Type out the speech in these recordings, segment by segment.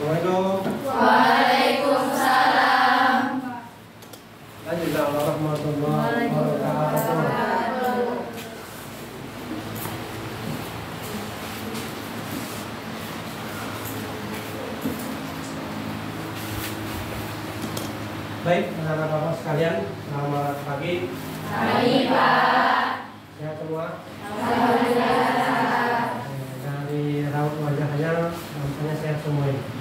Assalamualaikum. Waalaikumsalam. Warahmatullahi wabarakatuh. Baik, anak-anak bapak sekalian, selamat pagi. Pagi, Pak. Sehat semua? Alhamdulillah. Dari raut wajahnya, nampaknya sehat semua ini.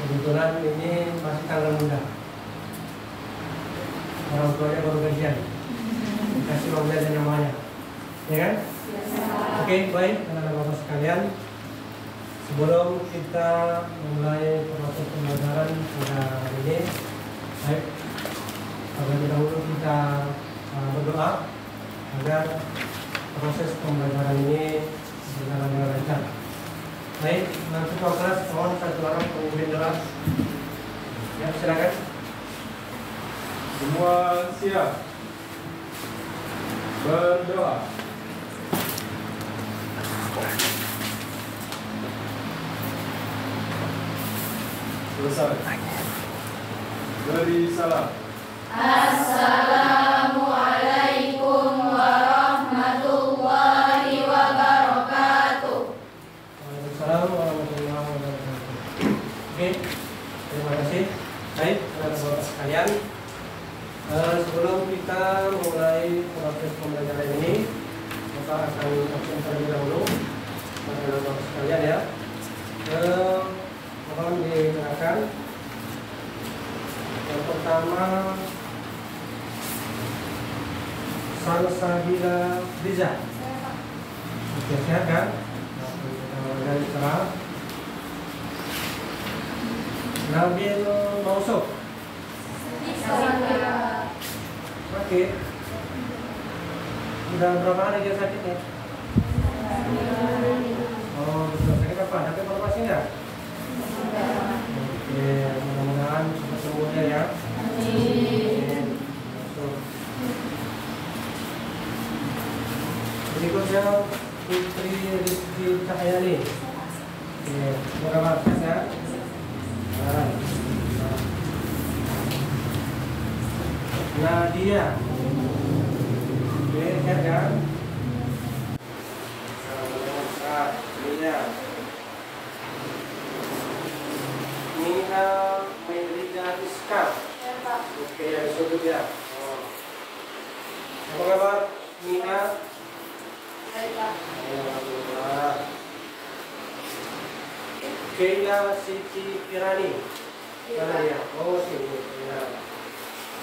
Kebetulan ini masih tanggal muda. Orang tuanya baru gajian. Dikasih uang jajan namanya. Ya kan? Oke, baik, anak-anak bapak sekalian. Sebelum kita memulai proses pembelajaran pada hari ini, baik, terlebih dahulu kita berdoa agar proses pembelajaran ini berjalan dengan lancar. Baik, nanti kelas mohon satu orang pemimpin doa. Ya, silakan. Semua siap berdoa. Selesai. Beri salam. Assalamualaikum warahmatullahi wabarakatuh. Waalaikumsalam warahmatullahi wabarakatuh. Oke, terima kasih. Baik, anak-anak sekalian, sebelum kita mulai proses pembelajaran ini, kita akan absen terlebih dahulu, anak-anak sekalian ya. Mohon didengarkan. Yang pertama, Salsabila Riza. Oke, sehat kan? Dari cerah. Nabil Mausuf. Sakit. Udah berapa hari dia sakitnya? Oh, sudah sakit apa? Ada informasi nggak? Oke, mudah-mudahan cepat sembuhnya ya. Amin. Berikutnya Putri Rizky Cahyani. Oke, berapa ya? Nadia. Oke, sehat kan? Nadia. Nina Melida Iskak. Oke, yang disebut ya. Apa kabar Nina? Alhamdulillah. Keila Siti Kirani. Mana dia? Oh, sini. Ya.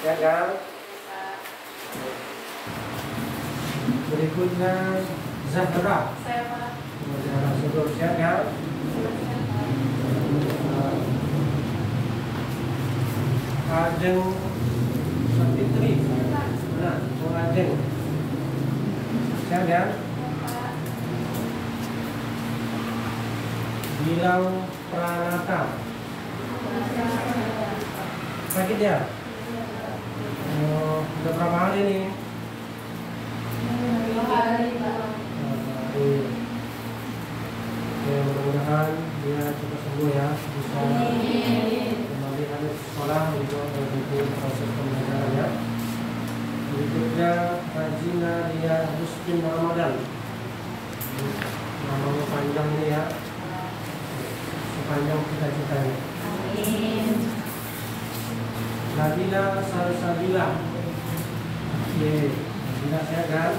Ya kan? Berikutnya Zahra. Zahra Sudur, siap kan? Ajeng Sapitri. Nah, Ajeng. Siap kan? Bilang Pranata. Sakit ya? Oh, udah berapa hari nih? 2 hari. Ya, mudah-mudahan dia cepat sembuh ya, bisa kembali ke sekolah untuk mengikuti proses pembelajaran ya. Berikutnya Rajina Ria Rustin Ramadan. Namanya panjang ini ya, sepanjang cita-citanya. Amin. Nabila Salsabila. Oke, Nabila sehat kan?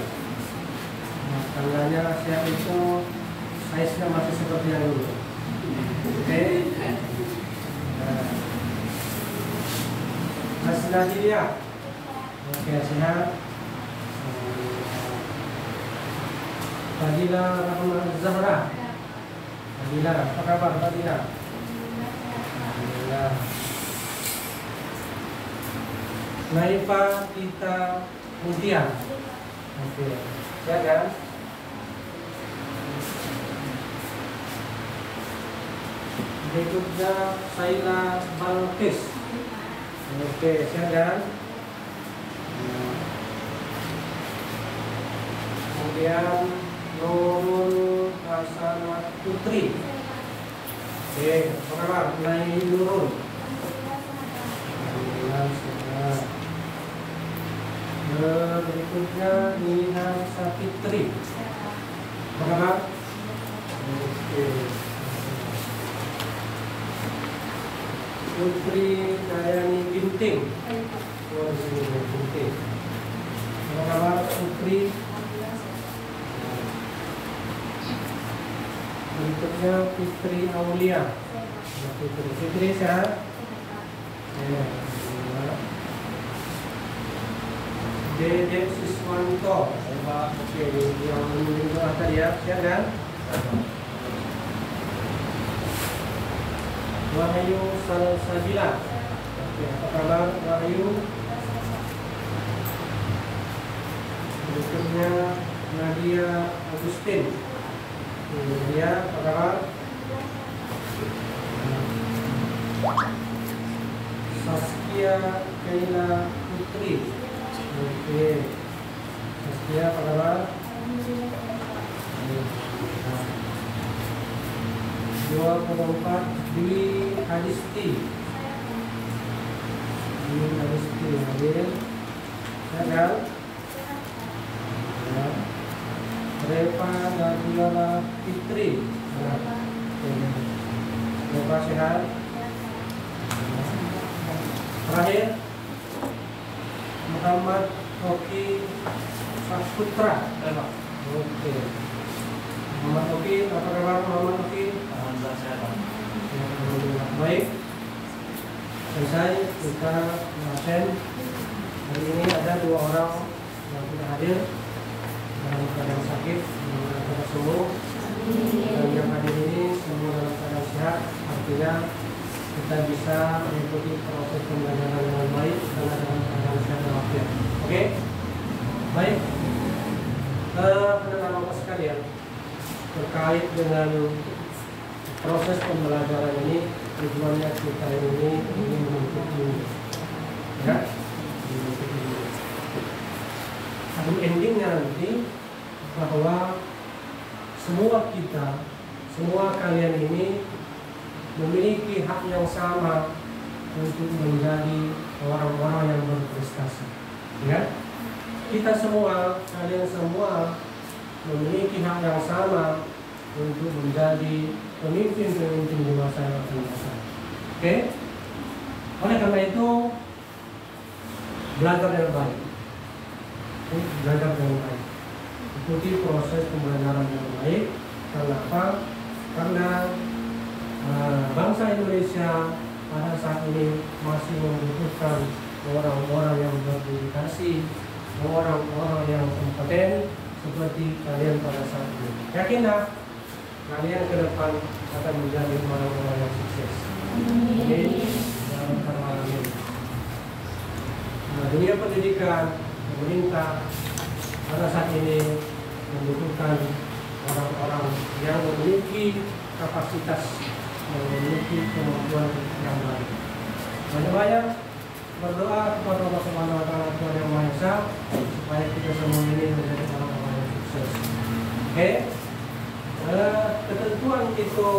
Nah, tangannya sehat itu size-nya masih seperti yang dulu. Oke. Nah. Hasna Dilia. Oke, sehat. Fadila Rahman Zahra. Fadila, apa kabar Fadila? Alhamdulillah. Naifa Tita Mutia. Oke, sehat kan? Berikutnya Saila Balkis. Oke, sehat kan? Kemudian Nurul Hasanah Putri. Oke, apa kabar? Mulai Nurul. Berikutnya Nina Sapitri. Apa kabar? Oke. Putri Dayani Ginting. Ginting. Apa kabar Putri? Berikutnya Fitri Aulia. Fitri sehat? Ya. Dede Siswanto. Oke, yang menunjuk tadi ya, siap kan? Wahyu Salsabila. Oke, apa kabar Wahyu? Berikutnya Nadia Agustin. Nadia, apa kabar? Saskia Kaila Putri. Oke, Saskia apa kabar? 24 Dwi Adisti. Dwi Adisti hadir. Ya kan? Ya. Reva Gabriela Fitri. Reva sehat. Terakhir Muhammad Oki Saputra. Oke. Muhammad Oki, apa kabar Muhammad Oki? Alhamdulillah sehat. Baik. Selesai kita absen. Hari ini ada 2 orang yang tidak hadir dalam keadaan sakit, dalam sembuh. Dan yang hadir ini semua dalam keadaan sehat. Artinya kita bisa mengikuti proses pembelajaran dengan baik karena dalam keadaan sehat dan walafiat. Oke, baik. Teman-teman sekalian, terkait dengan proses pembelajaran ini, tujuannya kita ini ingin menuntut ilmu, ya, menuntut ilmu. Endingnya nanti bahwa semua kita, semua kalian ini memiliki hak yang sama untuk menjadi orang-orang yang berprestasi, ya. Kita semua, kalian semua memiliki hak yang sama untuk menjadi pemimpin-pemimpin di masa yang akan datang. Oke? Oleh karena itu, belajar dengan baik. Belajar dengan baik. Ikuti proses pembelajaran dengan baik. Karena apa? Karena bangsa Indonesia pada saat ini masih membutuhkan orang-orang yang berdedikasi, orang-orang yang kompeten seperti kalian pada saat ini. Yakinlah kalian ke depan akan menjadi orang-orang yang sukses. Amin. Amin. Dunia pendidikan, pemerintah pada saat ini membutuhkan orang-orang yang memiliki kapasitas, yang memiliki kemampuan yang baik. Banyak-banyak berdoa kepada Allah Subhanahu wa Ta'ala, Tuhan Yang Maha Esa, supaya kita semua ini menjadi orang-orang yang sukses. Oke? Ketentuan itu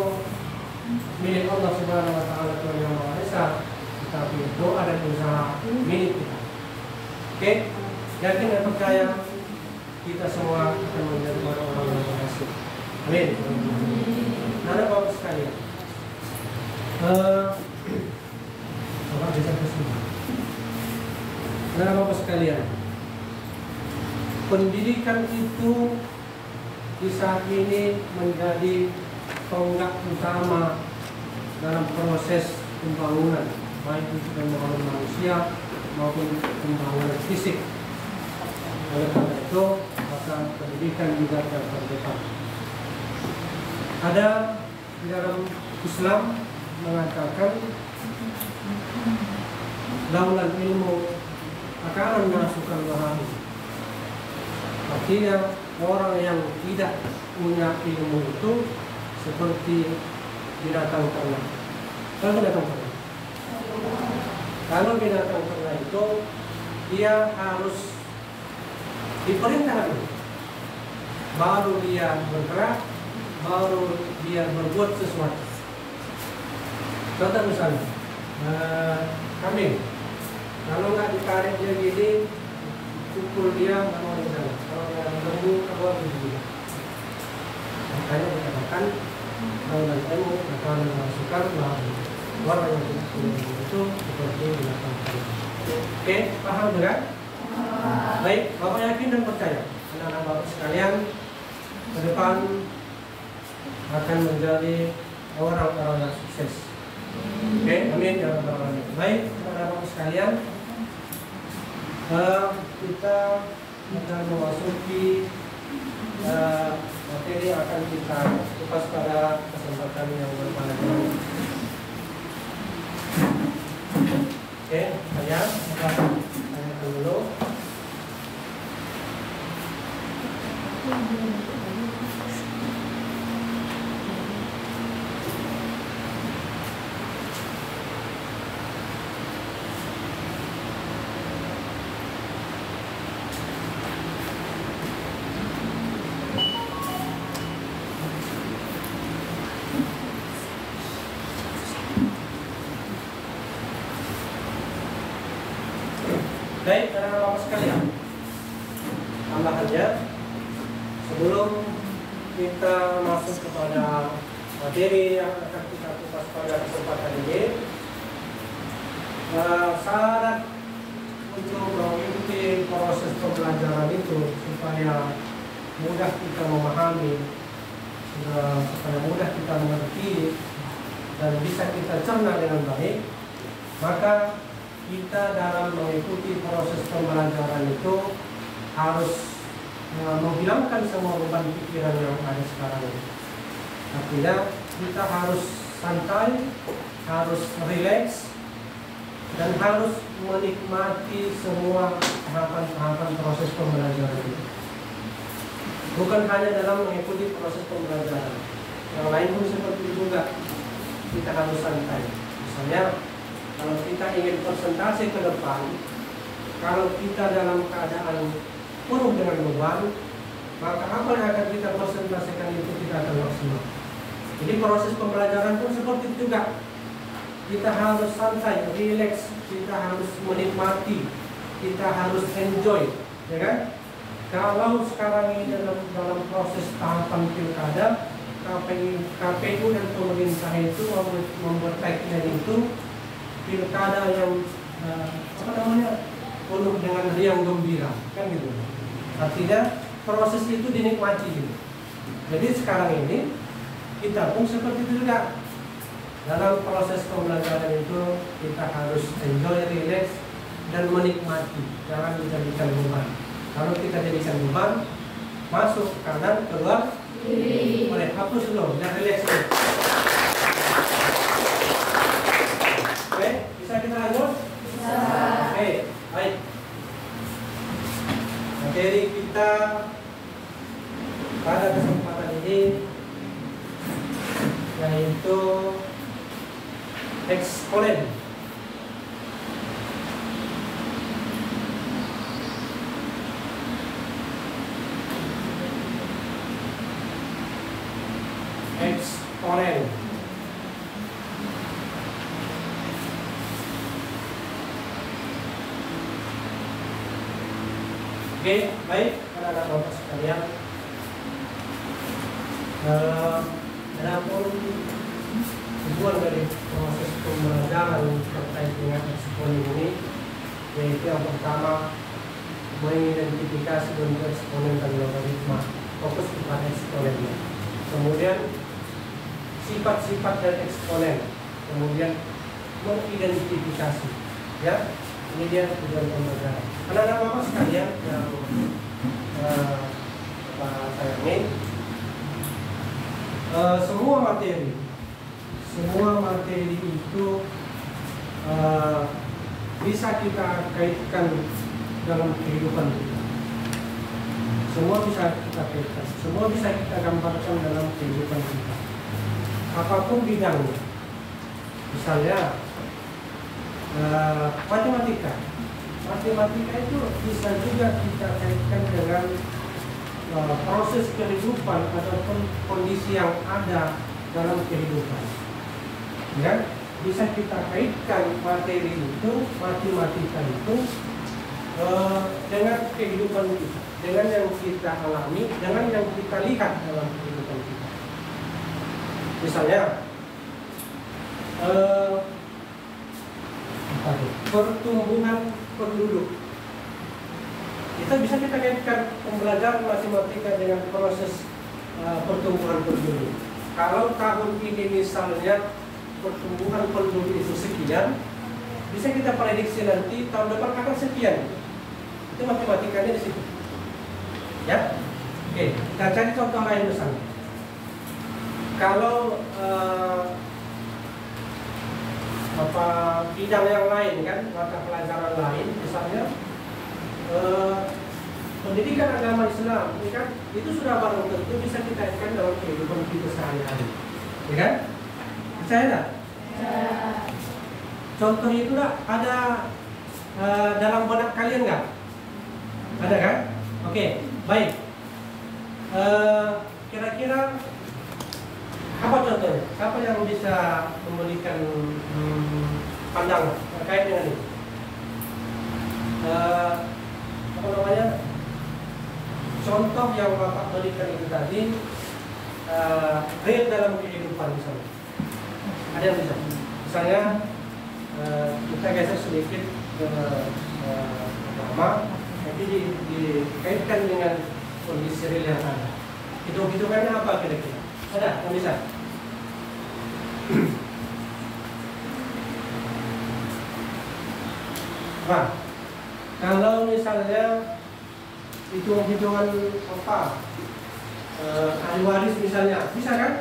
milik Allah Subhanahu wa Ta'ala, Tuhan Yang Maha Esa, tetapi doa dan usaha milik kita. Oke? Yakin dan percaya kita semua akan menjadi orang-orang yang berhasil. Amin. Nada Bapak sekalian. Bapak bisa kesini. Nada Bapak sekalian. Pendidikan itu di saat ini menjadi tonggak utama dalam proses pembangunan, baik itu pembangunan manusia maupun pembangunan fisik. Oleh karena itu, maka pendidikan juga terdepan. Ada di dalam Islam mengatakan laulan ilmu akaran nasukan wahai. Artinya orang yang tidak punya ilmu itu seperti binatang ternak. Kalau binatang ternak, kalau binatang ternak itu dia harus diperintah dulu, baru dia bergerak, baru dia berbuat sesuatu. Contoh misalnya, kambing. Kalau nggak ditarik dia gini, pukul dia mau misalnya. Kalau dia lembu, apa begini. Makanya dikatakan kalau dan ilmu akan memasukkan bahwa warna yang itu seperti binatang. Oke, paham juga? Baik, Bapak yakin dan percaya anak-anak Bapak sekalian ke depan akan menjadi orang-orang yang sukses. Oke, amin ya rabbal alamin. Baik, anak-anak Bapak sekalian, kita akan memasuki materi yang akan kita kupas pada kesempatan yang berbahagia. Oke, saya akan tanyakan dulu. Baik, anak-anak sekalian, tambahannya sebelum kita masuk kepada materi yang akan kita kupas pada kesempatan ini, syarat untuk mengikuti proses pembelajaran itu supaya mudah kita memahami, supaya mudah kita mengerti dan bisa kita cerna dengan baik, maka kita dalam mengikuti proses pembelajaran itu harus menghilangkan semua beban pikiran yang ada sekarang ini. Artinya kita harus santai, harus rileks, dan harus menikmati semua tahapan-tahapan proses pembelajaran itu. Bukan hanya dalam mengikuti proses pembelajaran, yang lain pun seperti itu juga. Kita harus santai. Misalnya, kalau kita ingin presentasi ke depan, kalau kita dalam keadaan penuh dengan beban, maka apa yang akan kita presentasikan itu tidak akan maksimal. Jadi proses pembelajaran pun seperti itu juga. Kita harus santai, rileks, kita harus menikmati, kita harus enjoy, ya kan? Kalau sekarang ini dalam proses tahapan pilkada, KPU dan pemerintah itu membuat tagline itu pilkada yang penuh dengan riang gembira, kan gitu. Artinya proses itu dinikmati gitu. Jadi sekarang ini kita pun seperti itu juga. Dalam proses pembelajaran itu kita harus enjoy, relax, dan menikmati. Jangan dijadikan beban. Kalau kita jadikan beban, masuk kanan, keluar kiri. Boleh hapus dulu, dan relax dulu. Oke, bisa kita lanjut? Bisa. Oke, baik. Materi kita pada kesempatan ini yaitu eksponen. Eksponen. Oke, baik, anak-anak Bapak sekalian. Adapun tujuan dari proses pembelajaran terkait dengan eksponen ini, yaitu yang pertama mengidentifikasi bentuk eksponen dan logaritma, fokus kepada eksponennya. Kemudian sifat-sifat dari eksponen, kemudian mengidentifikasi, ya. Ini dia tujuan pembelajaran. Anak-anak Bapak sekalian yang saya ini, semua materi itu bisa kita kaitkan dalam kehidupan kita. Semua bisa kita kaitkan, semua bisa kita gambarkan dalam kehidupan kita. Apapun bidangnya. Misalnya matematika itu bisa juga kita kaitkan dengan proses kehidupan ataupun kondisi yang ada dalam kehidupan. Ya, bisa kita kaitkan materi itu, matematika itu dengan kehidupan kita, dengan yang kita alami, dengan yang kita lihat dalam kehidupan kita. Misalnya pertumbuhan penduduk, kita bisa kita kaitkan pembelajaran matematika dengan proses pertumbuhan penduduk. Kalau tahun ini misalnya pertumbuhan penduduk itu sekian, bisa kita prediksi nanti tahun depan akan sekian. Itu matematikanya di situ. Ya, oke. Kita cari contoh lain misalnya. Kalau bidang yang lain kan, mata pelajaran lain, misalnya pendidikan agama Islam, ya kan, itu sudah barang tentu bisa kita kaitkan dalam kehidupan kita sehari-hari, ya kan? Percaya tak? Contohnya itu ada dalam benak kalian nggak? Ada kan? Oke, baik. Kira-kira apa contohnya? Siapa yang bisa memberikan pandangan terkait dengan ini? Apa namanya? Contoh yang Bapak berikan itu tadi real dalam kehidupan misalnya. Ada yang bisa? Misalnya kita geser sedikit ke agama, nanti dikaitkan dengan kondisi real yang ada. Hitung-hitungannya apa kira-kira? Ada yang bisa? Nah, kalau misalnya hitung-hitungan apa, ahli waris misalnya, bisa kan?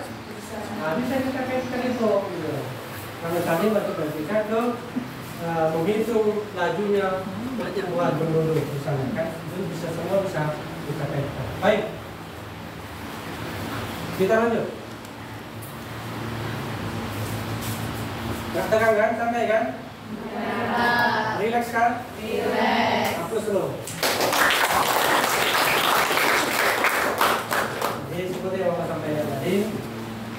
Nah, bisa kita kaitkan itu. Karena tadi matematika itu menghitung lajunya pertumbuhan penduduk misalnya kan, itu bisa semua bisa kita kaitkan. Baik, kita lanjut. Nggak tegang kan? Santai kan? Relax kan? Relax. Hapus dulu. Jadi seperti yang Bapak sampaikan tadi,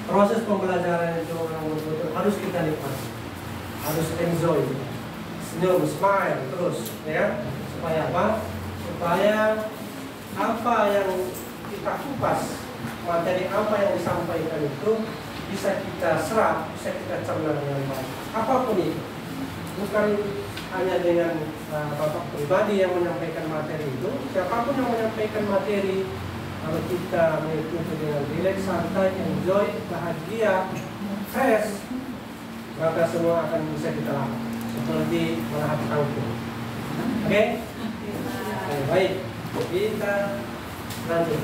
proses pembelajaran itu betul-betul harus kita nikmati, harus enjoy, senyum, smile terus, ya. Supaya apa? Supaya apa yang kita kupas, materi apa yang disampaikan itu bisa kita serap, bisa kita cerna dengan baik. Apapun itu, bukan hanya dengan Bapak pribadi yang menyampaikan materi itu, siapapun yang menyampaikan materi, kalau kita mengikuti dengan relax, santai, enjoy, bahagia, fresh, maka semua akan bisa kita lakukan seperti melahap kangkung. Oke? Baik, kita lanjut.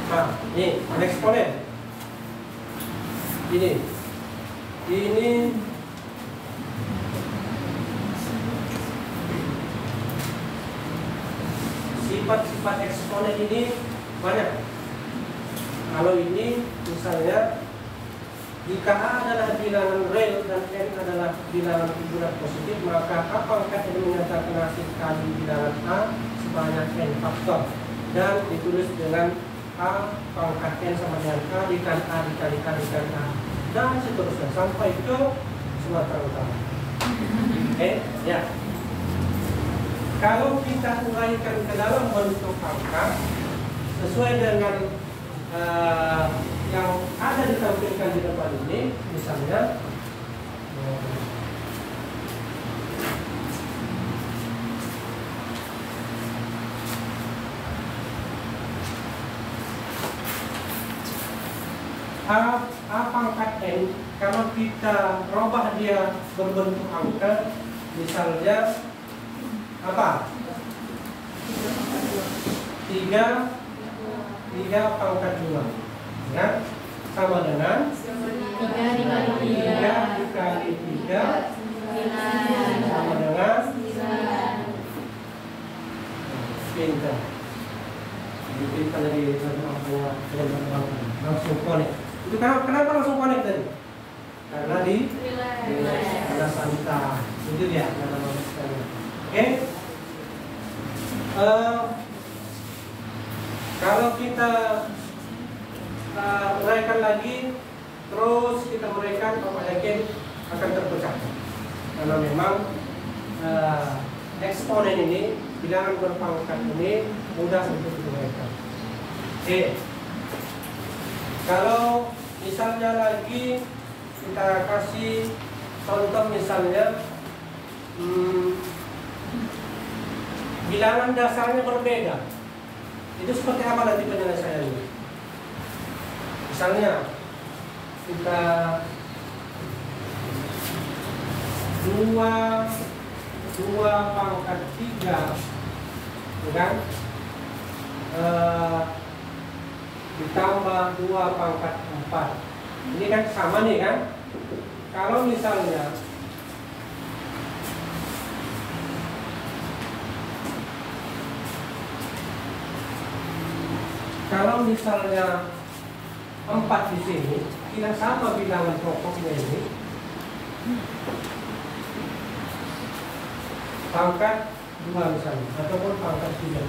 Nah, ini eksponen. Ini sifat-sifat eksponen ini banyak. Kalau ini misalnya jika A adalah bilangan real dan N adalah bilangan kumpulan positif, maka A pangkat N menyatakan hasil kali bilangan A sebanyak N faktor dan ditulis dengan A pangkat N sama dengan A dikali A dikali A dan seterusnya sampai ke Sumatera Utara. Oke, ya. Kalau kita uraikan ke dalam bentuk angka sesuai dengan yang ada ditampilkan di depan ini, misalnya A pangkat N, kalau kita robah dia berbentuk angka, misalnya apa? 3 pangkat 2, ya, sama dengan 3 dikali 3 sama dengan 9. pintar. Kita lagi langsung connect. Itu kenapa langsung connect tadi? Karena ada santai. Itu dia karena sekali. Oke. Kalau kita uraikan lagi, terus kita uraikan, Bapak yakin akan terpecah. Karena memang eksponen ini, bilangan berpangkat ini mudah untuk diuraikan. Oke. Kalau misalnya lagi kita kasih contoh misalnya bilangan dasarnya berbeda, itu seperti apa nanti penyelesaiannya? Misalnya kita 2 pangkat 3, kan? Ditambah 2 pangkat 4. Ini kan sama nih kan? Kalau misalnya Kalau misalnya 4 di sini, tidak sama bilangan pokoknya ini. Pangkat 2 misalnya, ataupun pangkat 3.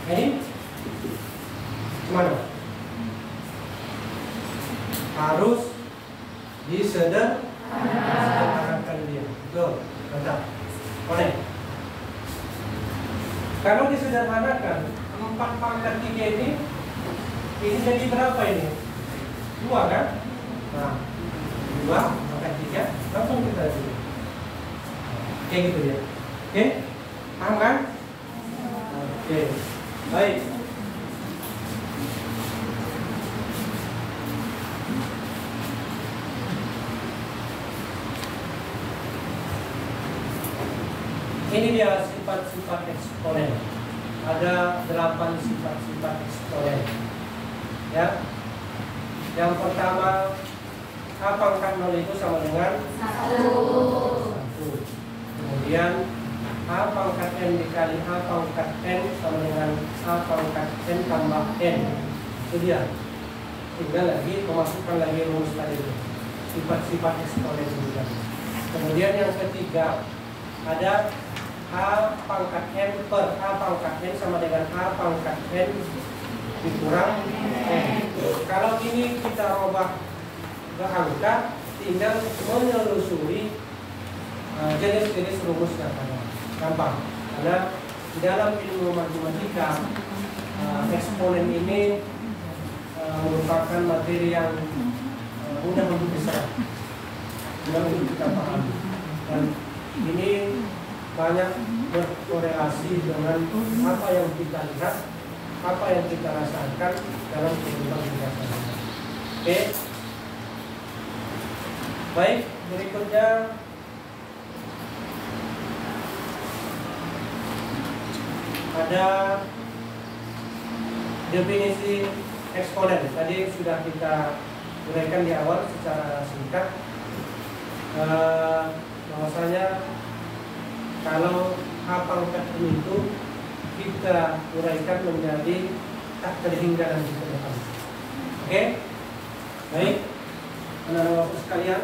Ini gimana? Harus disederhanakan dia. Betul, mantap. Boleh. Kalau disederhanakan 4 pangkat 3 ini jadi berapa ini? 2 kan? Nah, 2 pangkat 3 langsung kita lihat. Kayak gitu ya. Oke? Paham kan? Oke. Baik. Ini dia sifat-sifat eksponen. Ada 8 sifat-sifat eksponen. Ya. Yang pertama, A pangkat 0 itu sama dengan 1. Kemudian A pangkat N dikali A pangkat N sama dengan A pangkat N tambah N. Itu dia. Tinggal lagi memasukkan lagi rumus tadi itu. Sifat-sifat eksponen juga. Kemudian yang ketiga, ada A pangkat N per A pangkat N sama dengan A pangkat N dikurang N. Kalau ini kita ubah ke angka, tinggal menelusuri jenis-jenis rumus yang ada. Gampang. Karena di dalam ilmu matematika, eksponen ini merupakan materi yang mudah untuk diserap, mudah untuk kita pahami. Dan ini banyak berkorelasi dengan apa yang kita lihat, apa yang kita rasakan dalam kehidupan kita sehari-hari. Oke. Baik, berikutnya ada definisi eksponen. Tadi sudah kita uraikan di awal secara singkat, bahwasanya kalau A pangkat N itu kita uraikan menjadi tak terhingga dan terdepan. Oke, baik, anak-anak sekalian,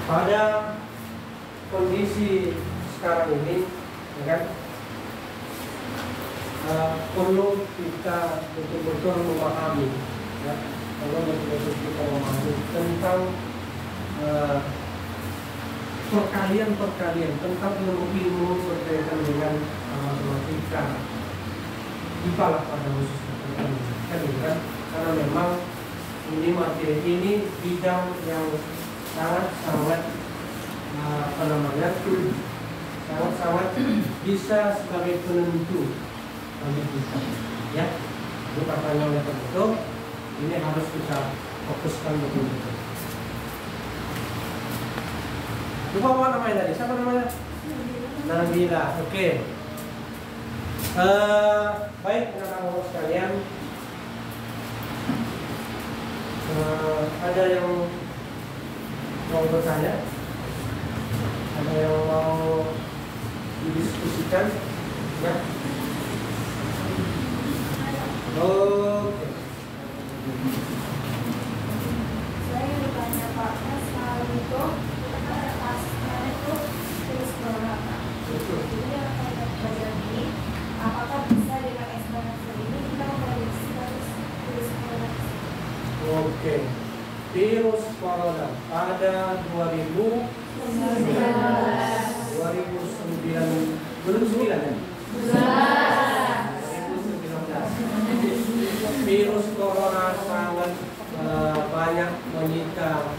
pada kondisi sekarang ini, ya kan, perlu kita betul-betul memahami, ya, perlu betul-betul kita memahami tentang perkalian tentang ilmu berkaitan dengan matematika, IPA lah pada khususnya, kan, karena memang ini materi ini bidang yang sangat sangat bisa sebagai penentu bagi kita, ya. Itu katanya oleh itu, ini harus kita fokuskan betul-betul. Lupa apa namanya tadi? Siapa namanya? Nabila. Oke. Baik, anak-anak sekalian, ada yang mau bertanya? Ada yang mau didiskusikan? Ya. Oke. Saya bertanya Pak, soal itu tulis berapa? Jadi apa yang belajar pada 2019. Belum 9 ya? 2019. Virus corona sangat banyak menyita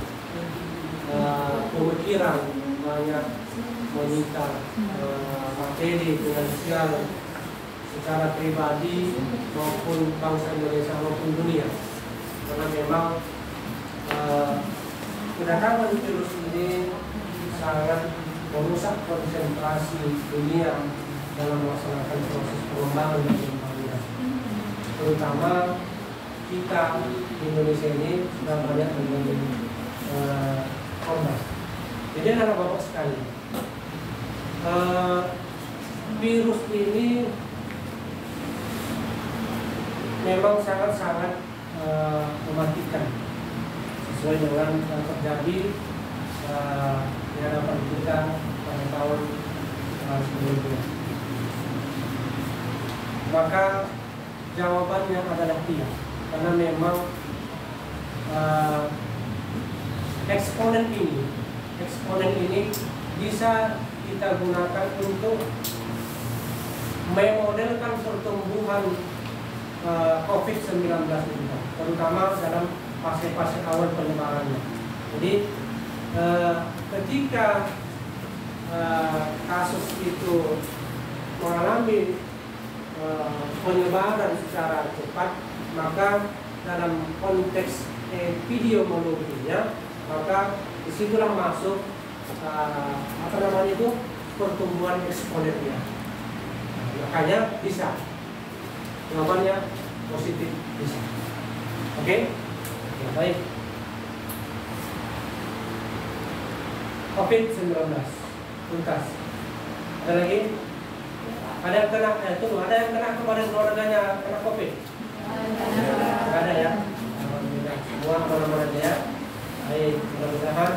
pemikiran, banyak menyita materi finansial secara pribadi maupun bangsa Indonesia maupun dunia, karena memang kedatangan virus ini sangat merusak konsentrasi dunia dalam melaksanakan proses pengembangan dan pembangunan. Terutama kita di Indonesia ini sudah banyak menjadi korban. Jadi anak-anak bapak sekali, virus ini memang sangat-sangat mematikan sesuai dengan yang terjadi di hadapan kita pada tahun sebelumnya. Maka jawabannya adalah tidak, karena memang eksponen ini bisa kita gunakan untuk memodelkan pertumbuhan COVID-19 ini, terutama dalam fase-fase awal penyebarannya. Jadi ketika kasus itu mengalami penyebaran secara cepat, maka dalam konteks epidemiologinya, maka disitulah masuk pertumbuhan eksponensial. Makanya bisa, jawabannya positif, bisa. Oke? Ya, baik. COVID-19 tuntas. Ada lagi? Ada yang kena? Ada yang kena kepada keluarganya kena COVID? Tidak ada ya? Alhamdulillah. Semua mana-mana ya. Baik, mudah-mudahan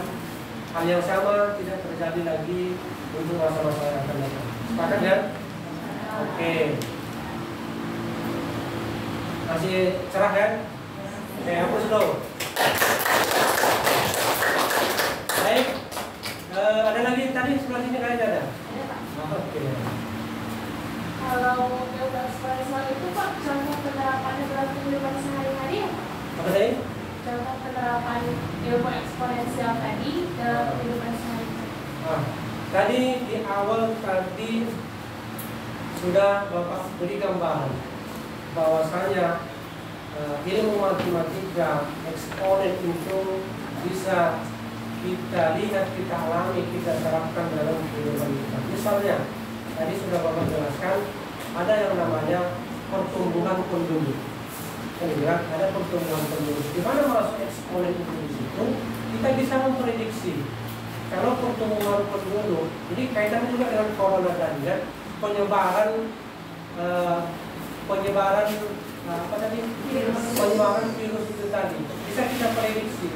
hal yang sama tidak terjadi lagi untuk masa-masa yang akan datang. Sepakat ya? Oke. Masih cerah kan? Oke, hapus dulu. Baik. Ada lagi tadi sebelah sini kayaknya ada? Ada, Pak. Oke. Kalau ilmu eksponensial itu Pak, contoh penerapannya dalam kehidupan sehari-hari ya? Apa tadi? Contoh penerapan ilmu eksponensial tadi dalam kehidupan sehari-hari. Tadi di awal tadi sudah Bapak beri gambaran bahwasanya ilmu matematika eksponen itu bisa kita lihat, kita alami, kita terapkan dalam kehidupan kita. Misalnya, tadi sudah Bapak jelaskan, ada yang namanya pertumbuhan penduduk. Lihat, ada pertumbuhan penduduk. Di mana masuk eksponen itu di situ? Kita bisa memprediksi kalau pertumbuhan penduduk. Jadi kaitannya juga dengan corona tadi, ya, penyebaran penyebaran virus itu tadi bisa kita prediksi.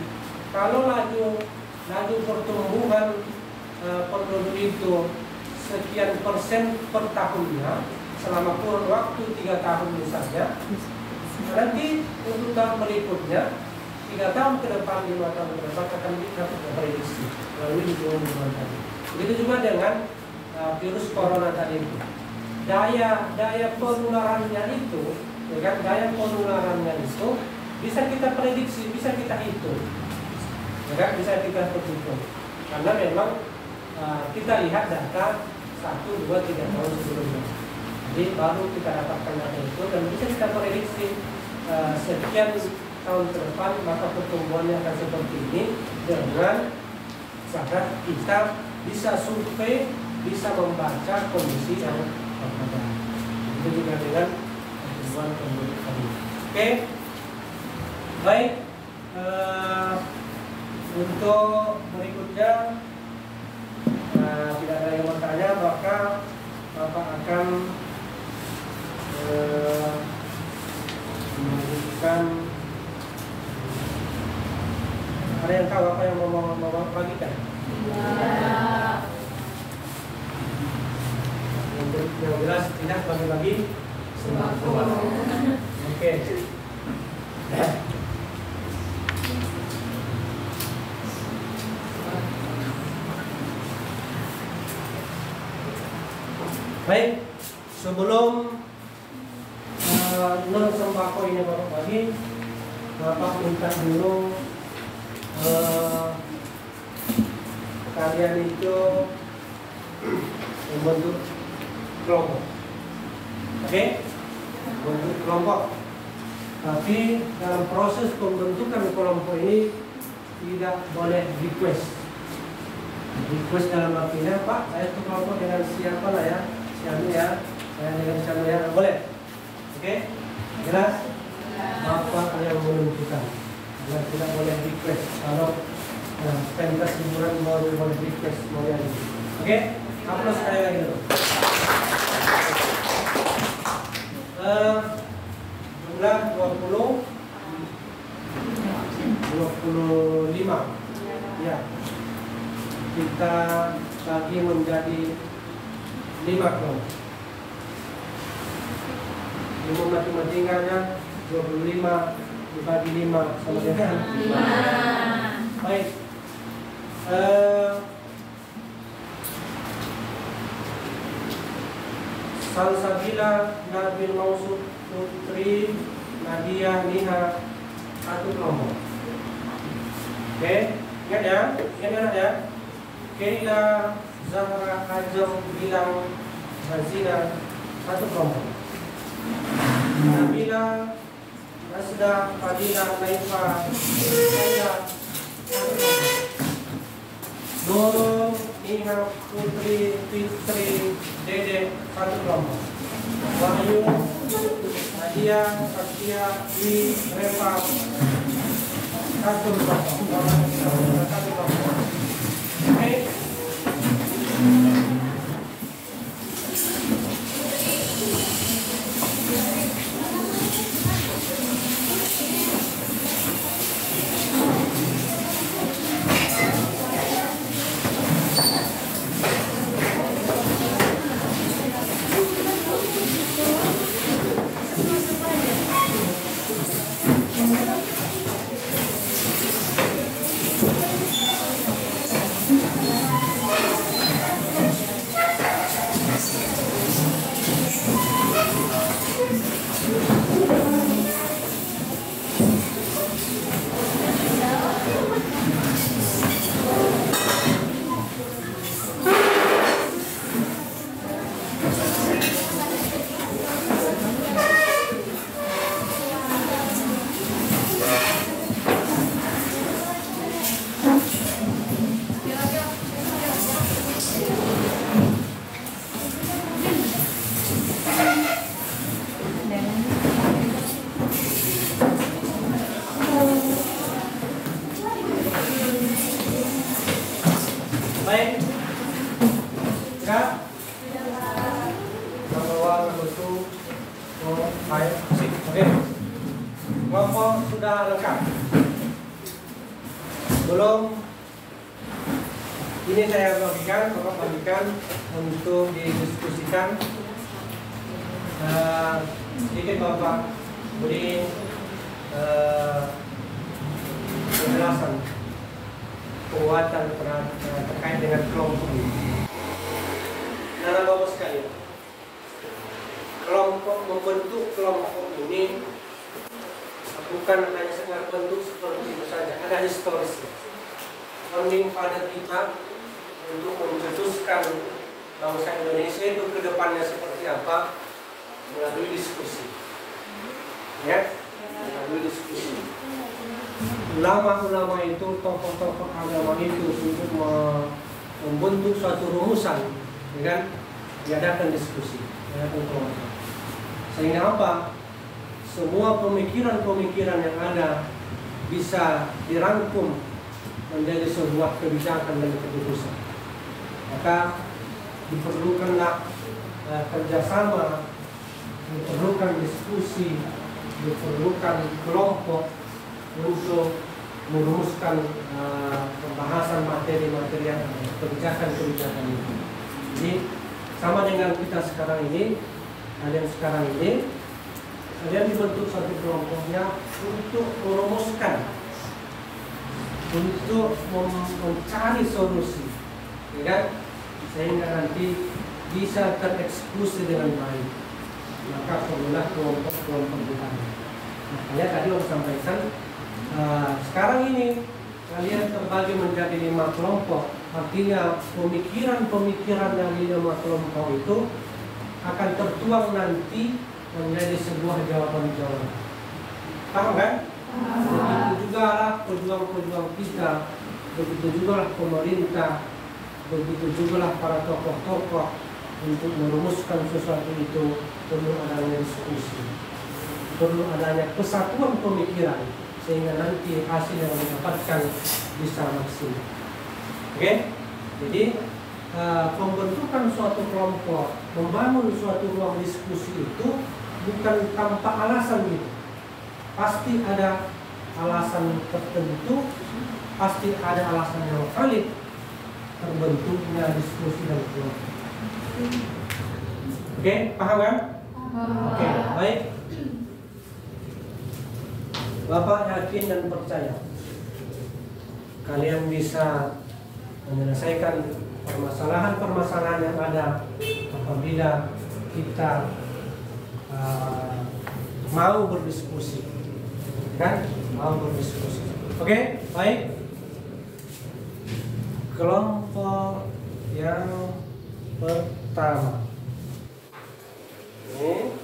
Kalau laju pertumbuhan penduduk itu sekian persen per tahunnya selama kurun waktu 3 tahun misalnya, nanti untuk tahun berikutnya 3 tahun ke depan, 5 tahun ke depan akan kita prediksi melalui hitungan tadi. Begitu juga dengan virus corona tadi itu. Daya penularannya itu, ya kan, daya penularannya itu bisa kita prediksi, bisa kita hitung. Ya kan, bisa kita hitung. Karena memang kita lihat data 1, 2, 3 tahun sebelumnya. Jadi baru kita dapatkan data itu dan bisa kita prediksi sekian tahun ke depan maka pertumbuhannya akan seperti ini, dengan syarat kita bisa survei, bisa membaca kondisi yang ada. Itu juga dengan pertumbuhan penduduk tadi. Oke, baik. Untuk berikutnya tidak ada yang bertanya, maka Bapak akan melanjutkan. Ada yang tahu apa yang mau bagikan? Yang jelas tidak bagi-bagi sembako. Oke. Baik, sebelum non sembako ini bapak bagi, bapak minta dulu kalian itu membentuk kelompok. Oke? Membentuk kelompok. Tapi dalam proses pembentukan kelompok ini tidak boleh request. Request dalam artinya, Pak, saya itu kelompok dengan siapa lah ya? Siapa ya? Saya dengan siapa ya? Boleh? Oke? Jelas? Bapak yang menentukan. Karena tidak boleh request. Kalau pentas hiburan boleh request mau yang ini. Oke? Hapus sekali lagi dulu. Jumlah 25. Ya. Kita bagi menjadi 5 kelompok. Ilmu matematikanya 25 dibagi 5 sama dengan 5. Baik. Salsabila, Nabil Mausud, Putri, Nadia, Nina, 1 kelompok. Oke, ingat ya? Ingat ya? Keila, Zahra, Ajam, Gilang, Hazina, 1 kelompok. Nabila, Nasda, Fadila, Naifa, Saya, 1 kelompok. Nurul, Niha, Putri, Fitri, Dede, 1 kelompok. Wahyu, Nadia, Satya, Dwi, Reva, 1 kelompok. 1 kelompok. Oke. Baik, enggak? Number 1, number 2, 4, 5, 6. Oke. Kelompok sudah lengkap. Belum. Ini saya bagikan untuk didiskusikan. Sedikit Bapak beri penjelasan kekuatan terkait dengan kelompok ini. Nah, Bapak sekalian, membentuk kelompok ini bukan hanya sekedar bentuk seperti itu saja, ada historisnya. Founding father kita untuk mencetuskan bangsa Indonesia itu ke depannya seperti apa melalui diskusi. Ya, melalui diskusi. Ulama-ulama itu, tokoh-tokoh agama itu untuk membentuk suatu rumusan, ya kan? Diadakan diskusi, diadakan kelompok. Sehingga apa? Semua pemikiran-pemikiran yang ada bisa dirangkum menjadi sebuah kebijakan dan keputusan. Maka diperlukanlah kerjasama, diperlukan diskusi, diperlukan kelompok untuk merumuskan pembahasan materi-materi yang kebijakan-kebijakan itu. Jadi sama dengan kita sekarang ini, kalian sekarang ini, kalian dibentuk satu kelompoknya untuk merumuskan, untuk mencari solusi, ya kan? Sehingga nanti bisa tereksekusi dengan baik, maka perlulah kelompok-kelompok bertani. Makanya tadi Om sampaikan, sekarang ini kalian terbagi menjadi 5 kelompok. Artinya pemikiran-pemikiran dari 5 kelompok itu akan tertuang nanti menjadi sebuah jawaban-jawaban. Paham kan? Begitu juga lah pejuang-pejuang kita, begitu juga lah pemerintah, begitu juga lah para tokoh-tokoh. Untuk merumuskan sesuatu itu perlu adanya diskusi, perlu adanya kesatuan pemikiran, sehingga nanti hasil yang didapatkan bisa maksimal. Oke? Jadi pembentukan suatu kelompok, membangun suatu ruang diskusi itu bukan tanpa alasan gitu. Pasti ada alasan tertentu, pasti ada alasan yang valid terbentuknya diskusi dan kelompok. Oke, paham kan? Oke, baik. Bapak yakin dan percaya kalian bisa menyelesaikan permasalahan-permasalahan yang ada apabila kita mau berdiskusi, kan? Mau berdiskusi. Oke, baik. Kelompok yang pertama. Ini.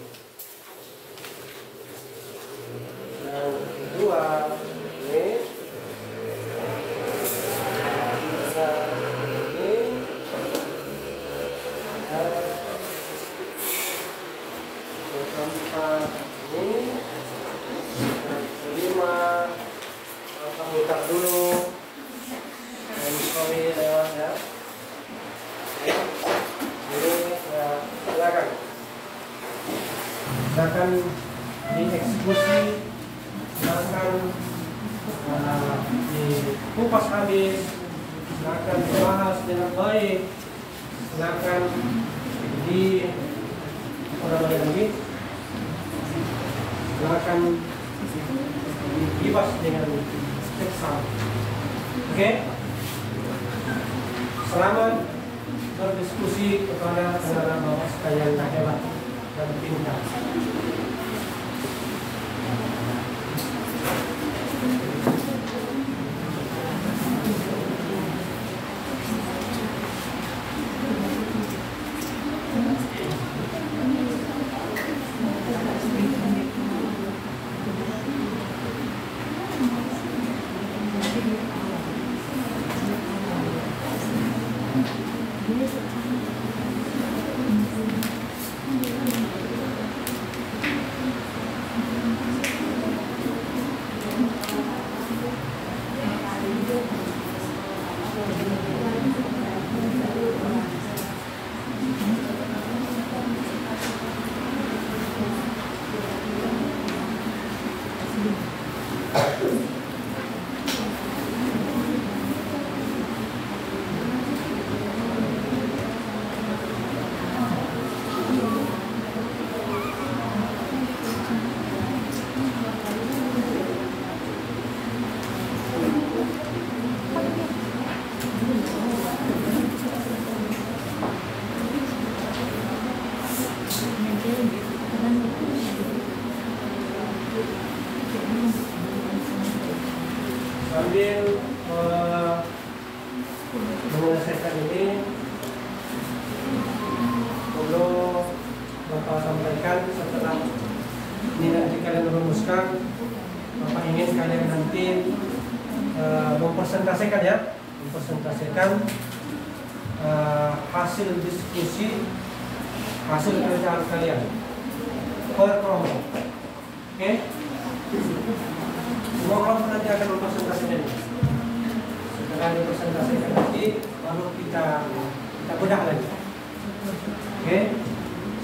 Yang kedua. Ini. Buka dulu. Sorry lewat ya. Jadi silakan. Silakan dieksekusi, silakan dikupas habis, silakan dibahas dengan baik, silakan silakan dibahas dengan seksama. Oke? Selamat berdiskusi kepada anak-anak bawah sekalian yang hebat dan pintar. Sambil menyelesaikan ini, perlu Bapak sampaikan setelah ini nanti kalian merumuskan, Bapak ingin kalian nanti mempresentasikan ya, hasil diskusi, hasil kerjaan kalian per kelompok. Oke? Semua kelompok nanti akan mempresentasikan ini. Setelah dipresentasikan nanti, baru kita bedah lagi. Oke?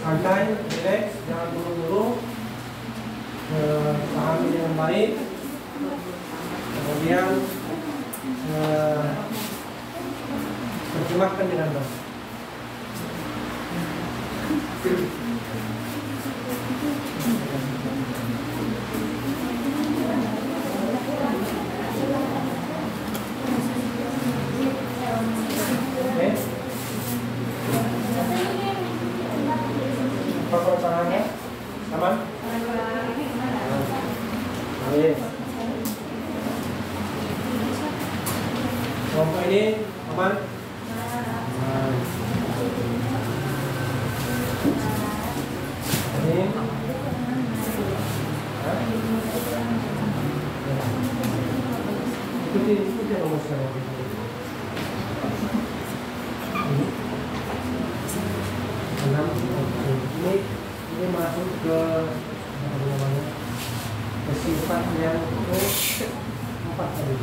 Santai, relax, jangan buru-buru, pahami dengan baik. Kemudian terjemahkan dengan baik. dia rumuskan waktu itu. Ini masuk ke apa namanya, ke sifat yang keempat tadi.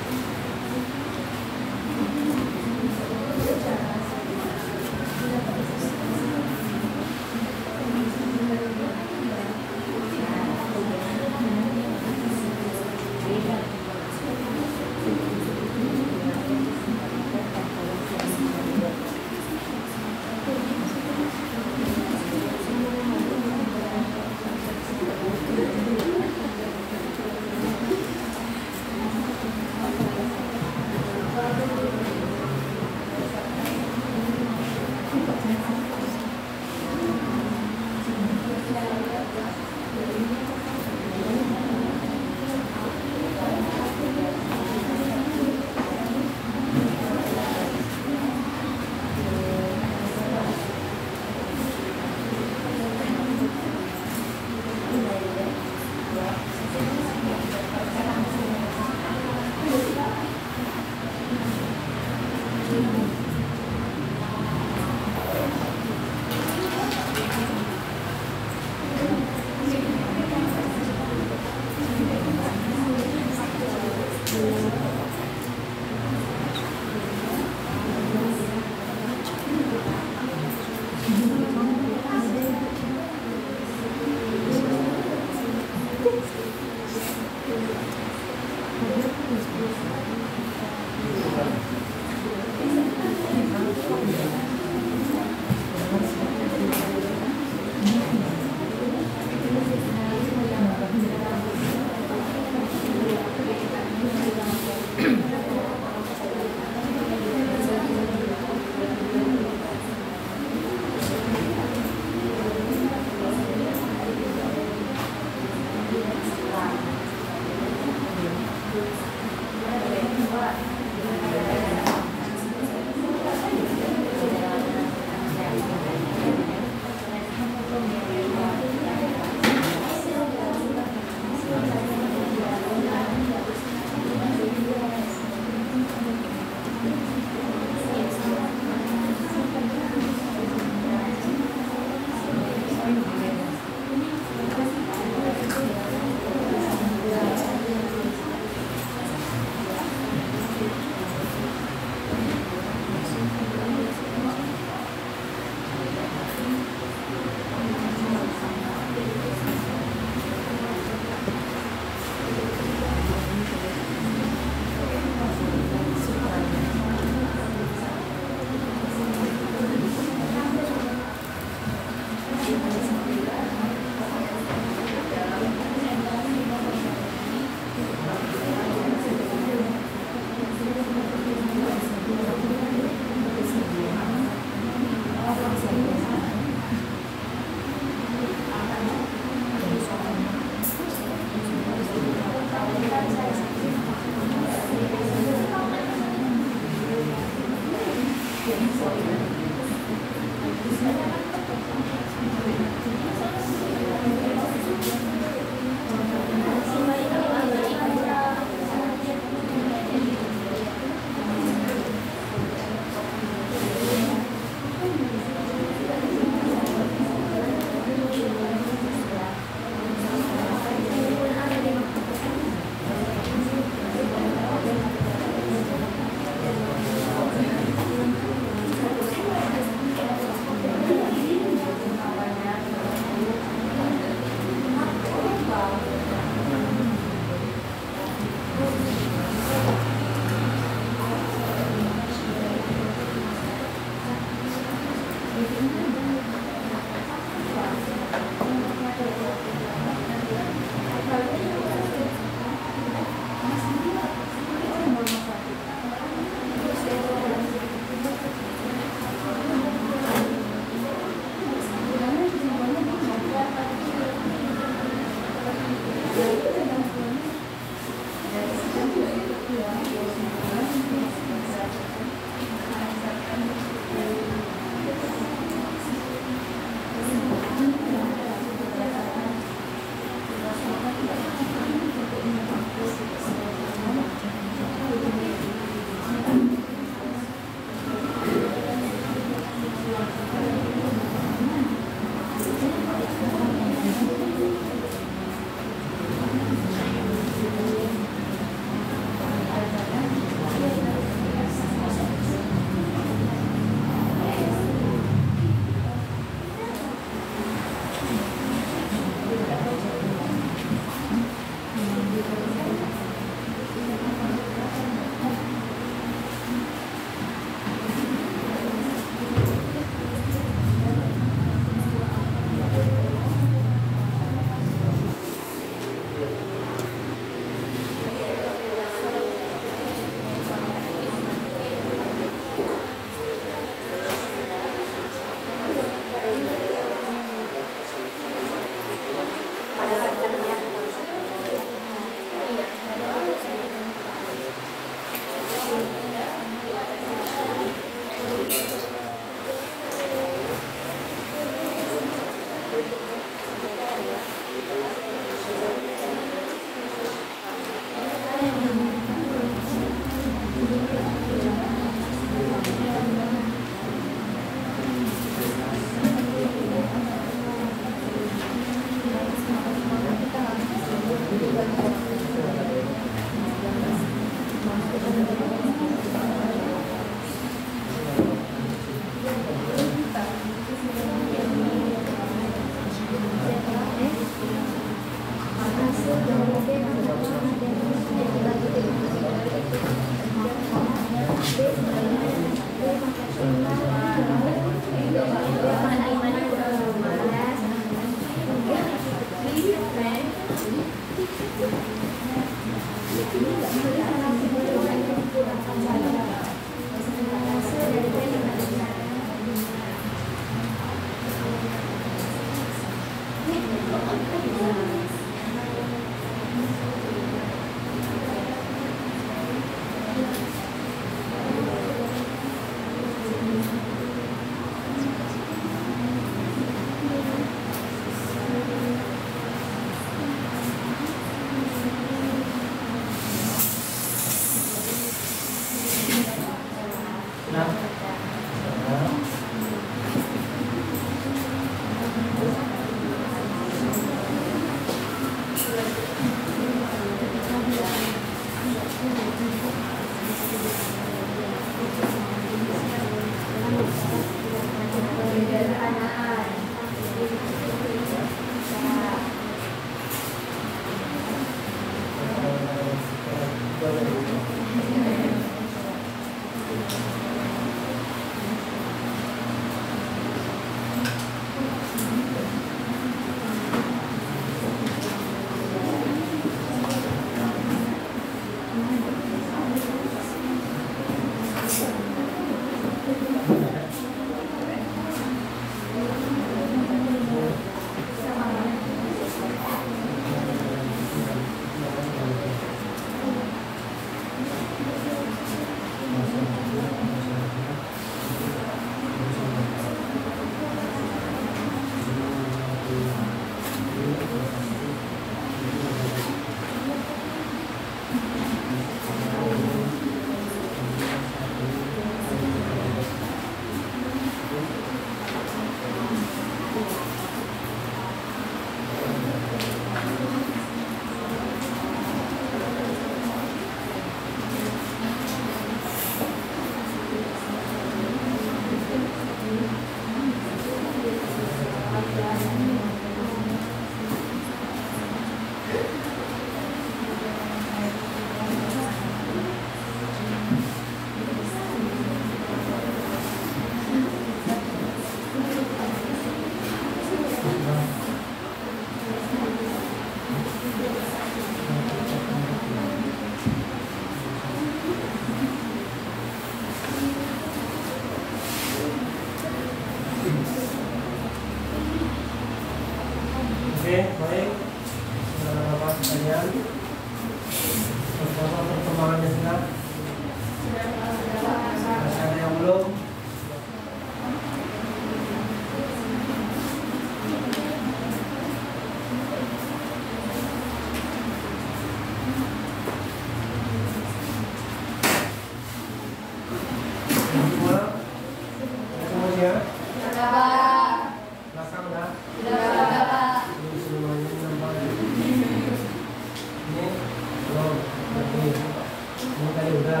udah.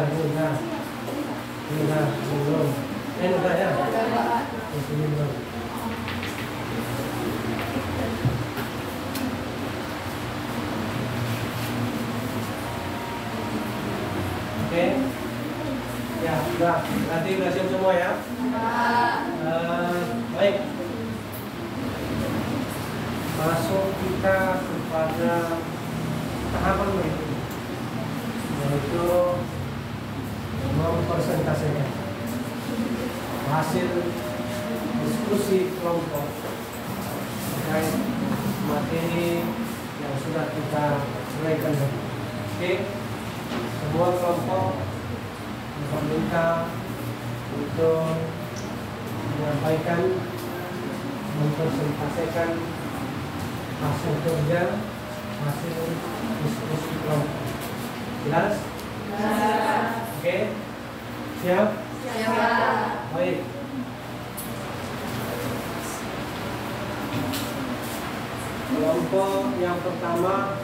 Belum. Udah ya. Ini belum. Oke. Ya, sudah. Nanti udah siap semua ya. Baik. Masuk kita kepada tahapan berikutnya, yaitu mempresentasikan hasil diskusi kelompok terkait materi yang sudah kita uraikan. Oke, semua kelompok diminta untuk menyampaikan, mempresentasikan hasil kerja, hasil diskusi kelompok. Jelas? Oke, siap? Baik. Kelompok yang pertama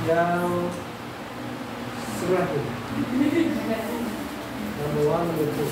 yang sebelah kiri. Nomor 1 menuju.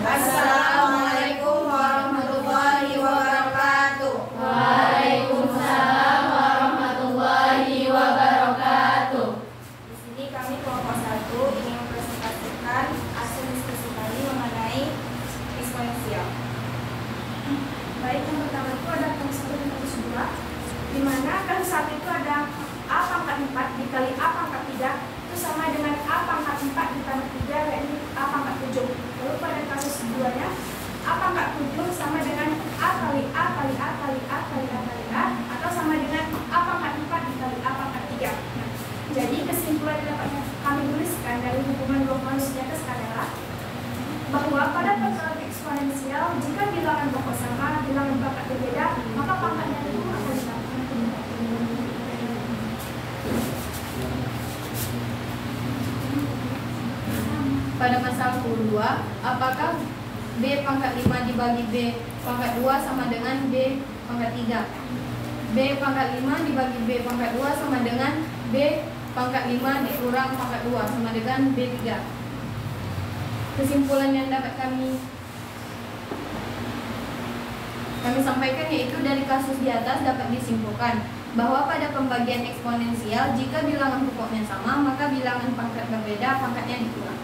Assalamualaikum warahmatullahi wabarakatuh. Waalaikumsalam warahmatullahi wabarakatuh. Di sini kami kelompok 1 ingin mempresentasikan hasil diskusi kami mengenai eksponensial. Baik, yang pertama itu ada kasus 1 dan kasus 2, di mana kasus 1 itu ada A pangkat 4 dikali A pangkat 3 itu sama dengan A pangkat 4 ditambah 3, yaitu A pangkat 7. Lalu pada kasus 2-nya A pangkat 7 sama dengan A kali A kali A kali A kali A kali A, atau sama dengan A pangkat 4 dikali A pangkat 3. Nah, jadi kesimpulan yang dapat kami tuliskan dari hubungan dua manusia atas adalah bahwa pada perkara eksponensial, jika bilangan pokok sama, bilangan pangkat berbeda, maka pangkatnya itu akan sama. Pada masalah kedua, apakah B pangkat 5 dibagi B pangkat 2 sama dengan B pangkat 3? B pangkat 5 dibagi B pangkat 2 sama dengan B pangkat 5 dikurang pangkat 2 sama dengan B3. Kesimpulan yang dapat kami sampaikan yaitu dari kasus di atas dapat disimpulkan bahwa pada pembagian eksponensial, jika bilangan pokoknya sama, maka bilangan pangkat berbeda, pangkatnya dikurang.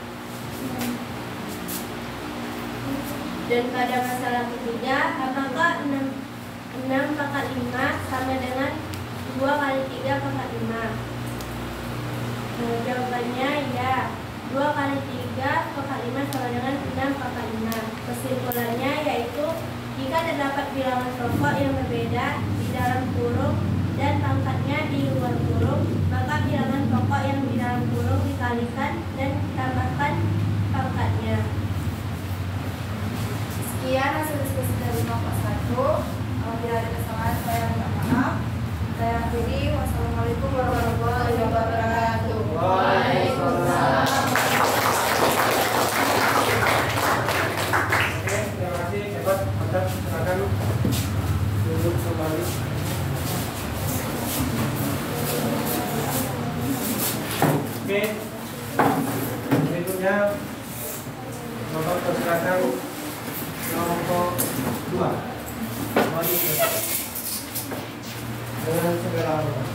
Dan pada masalah ketiga, apakah 6 pangkat 5 sama dengan 2 kali 3 pangkat 5? Jawabannya ya, 2 kali 3 pangkat 5 sama dengan 6 pangkat 5. Kesimpulannya yaitu, jika terdapat bilangan pokok yang berbeda di dalam kurung dan pangkatnya di luar kurung, maka bilangan pokok yang di dalam kurung dikalikan dan ditambahkan pangkatnya. Sekian hasil diskusi dari kelompok 1. Apabila ada kesalahan, saya minta maaf. Saya akhiri. Wassalamualaikum warahmatullahi wabarakatuh. Waalaikumsalam. Oke, terima kasih. Hebat. Mantap. Silakan duduk kembali. Oke. Berikutnya Bapak persilakan kelompok 2. Mari dengan segera Bapak.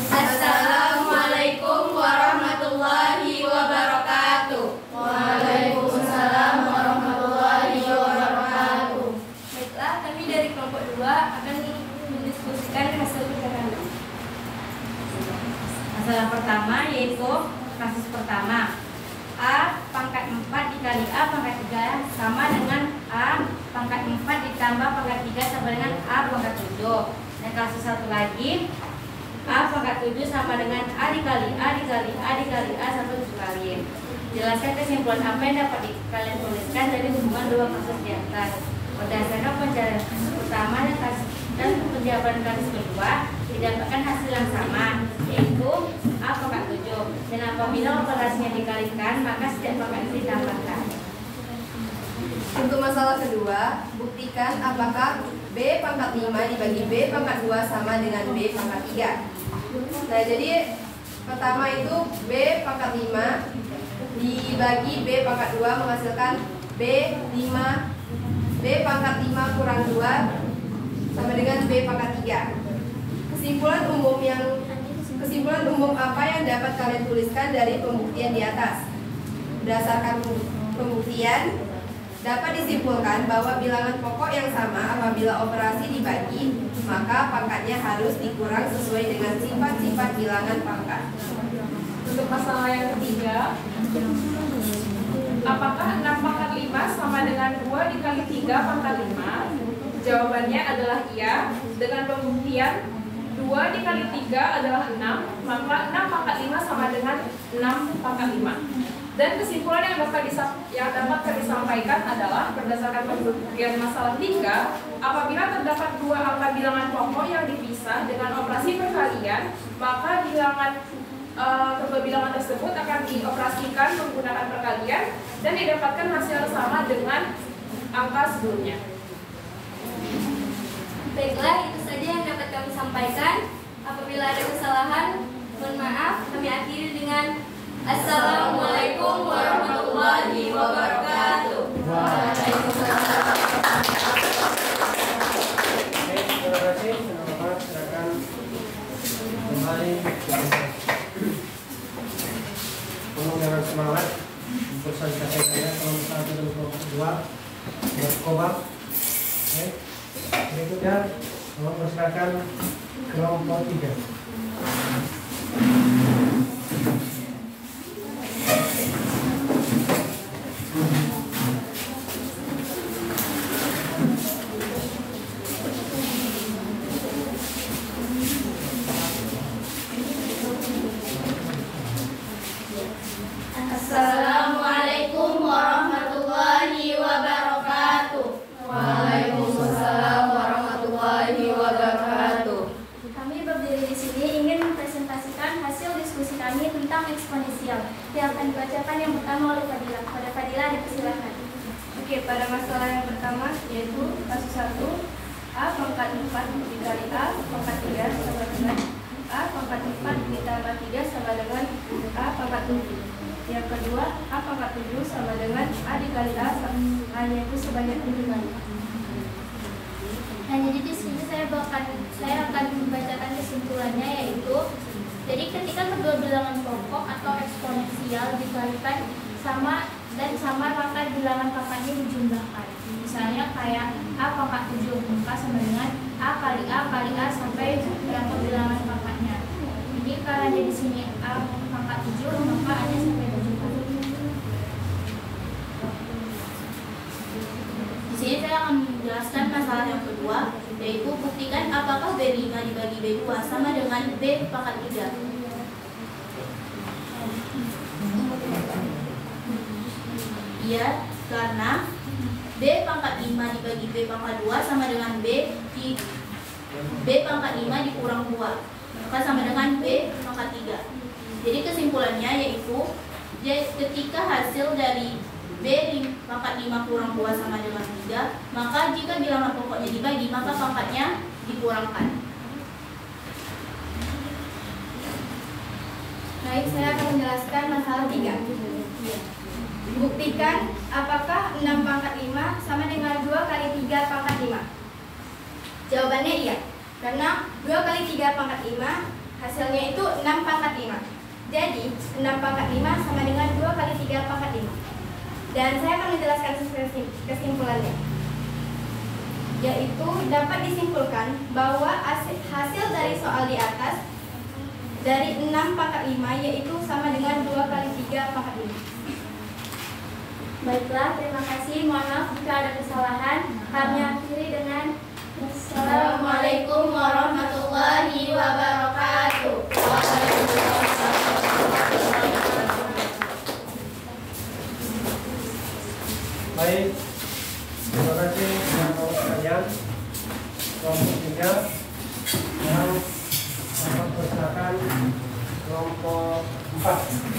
Assalamualaikum warahmatullahi wabarakatuh. Waalaikumsalam warahmatullahi wabarakatuh. Baiklah, kami dari kelompok 2 akan mendiskusikan hasil kerja kami. Masalah pertama yaitu kasus pertama. A pangkat 4 dikali A pangkat 3 sama dengan A pangkat 4 ditambah pangkat 3 sama dengan A pangkat 7. Dan kasus satu lagi, A pangkat 7 sama dengan A dikali A dikali A dikali A sampai 7 kali. Jelaskan kesimpulan apa yang dapat kalian tuliskan dari hubungan dua kasus di atas. Berdasarkan pencarian pertama dan penjawaban kasus kedua didapatkan hasil yang sama, yaitu A pangkat 7. Dan apabila operasinya dikalikan, maka setiap pangkat itu ditambahkan. Untuk masalah kedua, buktikan apakah B pangkat 5 dibagi B pangkat 2 sama dengan B pangkat 3. Nah, jadi pertama itu B pangkat 5 dibagi B pangkat 2 menghasilkan B pangkat 5 kurang 2 sama dengan B pangkat 3. Kesimpulan umum apa yang dapat kalian tuliskan dari pembuktian di atas? Berdasarkan pembuktian, dapat disimpulkan bahwa bilangan pokok yang sama apabila operasi dibagi, maka pangkatnya harus dikurang sesuai dengan sifat-sifat bilangan pangkat. Untuk masalah yang ketiga, apakah 6 pangkat 5 sama dengan 2 dikali 3 pangkat 5? Jawabannya adalah iya. Dengan pembuktian 2 dikali 3 adalah 6, maka 6 pangkat 5 sama dengan 6 pangkat 5. Dan kesimpulan yang dapat kami sampaikan adalah berdasarkan pembuktian masalah 3, apabila terdapat dua angka bilangan pokok yang dipisah dengan operasi perkalian, maka kedua bilangan tersebut akan dioperasikan menggunakan perkalian dan didapatkan hasil sama dengan angka sebelumnya. Baiklah, itu saja yang dapat kami sampaikan. Apabila ada kesalahan, mohon maaf. Kami akhiri dengan Assalamualaikum warahmatullahi wabarakatuh. Waalaikumsalam. Terima kasih. Silakan kembali. Tolong jangan semangat. Pesan saya kolom 1 dan kolom 2 berkobar. Berikutnya tolong persilakan kelompok 3. Assalamualaikum warahmatullahi wabarakatuh. Waalaikumsalam warahmatullahi wabarakatuh. Kami berdiri di sini ingin mempresentasikan hasil diskusi kami tentang eksponensial yang akan dibacakan yang pertama oleh Fadila. Pada Fadila dipersilakan. Oke, pada masalah yang pertama yaitu kasus 1, A pangkat 4 dikali A pangkat 3 sama dengan A pangkat 4 ditambah 3 sama dengan A pangkat 7. Yang kedua, A pangkat 7 sama dengan A dikali A yaitu sebanyak 7 kali. Nah, jadi di sini saya akan membacakan kesimpulannya, yaitu jadi ketika kedua bilangan pokok atau eksponensial dikalikan sama maka bilangan pangkatnya dijumlahkan. Misalnya kayak A pangkat 7 maka sama dengan A kali A sampai berapa bilangan pangkatnya. Jadi karena di sini A pangkat 7 maka A nya sampai 7 kali. Di sini saya akan menjelaskan masalah yang kedua, yaitu buktikan apakah B5 dibagi B2 sama dengan B pangkat 3. Iya, karena B pangkat 5 dibagi B pangkat 2 sama dengan B pangkat 5 dikurang 2, maka sama dengan B pangkat 3. Jadi kesimpulannya yaitu ketika hasil dari B pangkat 5 kurang 2 sama dengan 3, maka jika bilangan pokoknya dibagi, maka pangkatnya dikurangkan. Baik, saya akan menjelaskan masalah 3. Buktikan apakah 6 pangkat 5 sama dengan 2 kali 3 pangkat 5. Jawabannya iya, karena 2 kali 3 pangkat 5 hasilnya itu 6 pangkat 5. Jadi 6 pangkat 5 sama dengan 2 kali 3 pangkat 5. Dan saya akan menjelaskan kesimpulannya, yaitu dapat disimpulkan bahwa hasil dari soal di atas dari 6 pangkat 5 yaitu sama dengan 2 kali 3 pangkat 5. Baiklah, terima kasih. Mohon maaf jika ada kesalahan. Kami akhiri dengan Assalamualaikum warahmatullahi wabarakatuh. Baik, terima kasih teman-teman sekalian. Kelompok 3 yang dapat persilakan kelompok 4.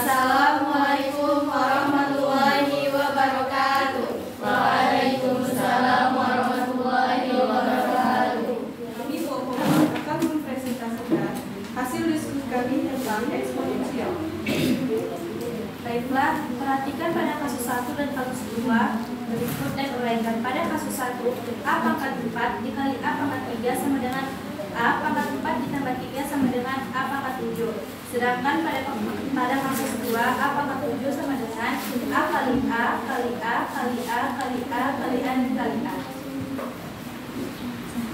Assalamualaikum warahmatullahi wabarakatuh. Waalaikumsalam warahmatullahi wabarakatuh. Kami akan mempresentasikan hasil diskusi kami tentang eksponensial. Baiklah, perhatikan pada kasus 1 dan kasus 2 berikut dan uraikan. Pada kasus 1, A pangkat 4 dikali A pangkat 3 sama dengan A pangkat 4 ditambah 3 sama dengan A pangkat 7. Sedangkan pada kasus 2, A pangkat 7 sama dengan A kali A kali A kali A kali A kali A dikali A.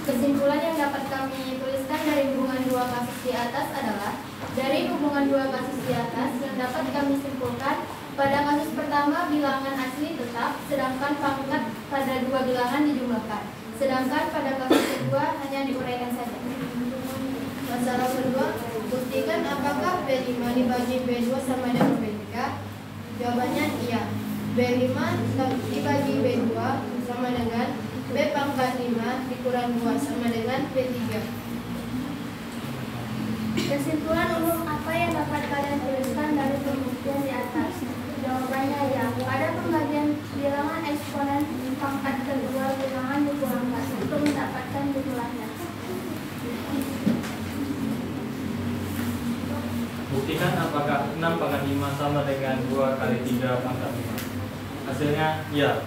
Kesimpulan yang dapat kami tuliskan dari hubungan dua kasus di atas adalah dari hubungan dua kasus di atas yang dapat kami simpulkan, pada kasus pertama bilangan asli tetap, sedangkan pangkat pada dua bilangan dijumlahkan. Sedangkan pada kasus kedua hanya diuraikan saja. Masalah kedua, buktikan apakah B5 dibagi B2 sama dengan B3? Jawabannya iya. B5 dibagi B2 sama dengan B pangkat 5 dikurang 2 sama dengan B3. Kesimpulan umum apa yang dapat kalian tuliskan dari pembuktian di atas? Jawabannya ya. Pada pembagian bilangan eksponen pangkat kedua bilangan dikurangkan untuk mendapatkan jumlahnya. Buktikan apakah 6 pangkat 5 sama dengan 2 kali 3 pangkat 5. Hasilnya ya,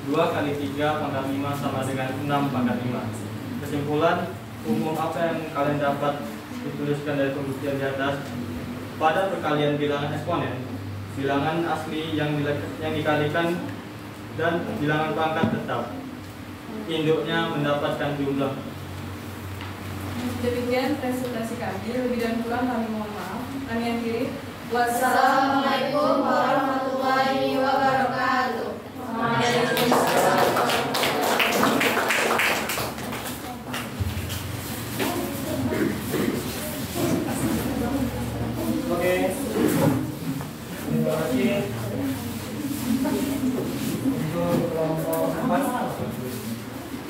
2 kali 3 pangkat 5 sama dengan 6 pangkat 5. Kesimpulan umum apa yang kalian dapat dituliskan dari pembuktian di atas? Pada perkalian bilangan eksponen, bilangan asli yang dikalikan dan bilangan pangkat tetap, induknya mendapatkan jumlah. Demikian presentasi kami. Lebih dan kurang kami mohon maaf. Kami akhiri. Wassalamualaikum warahmatullahi wabarakatuh. Oke, terima kasih untuk kelompok 4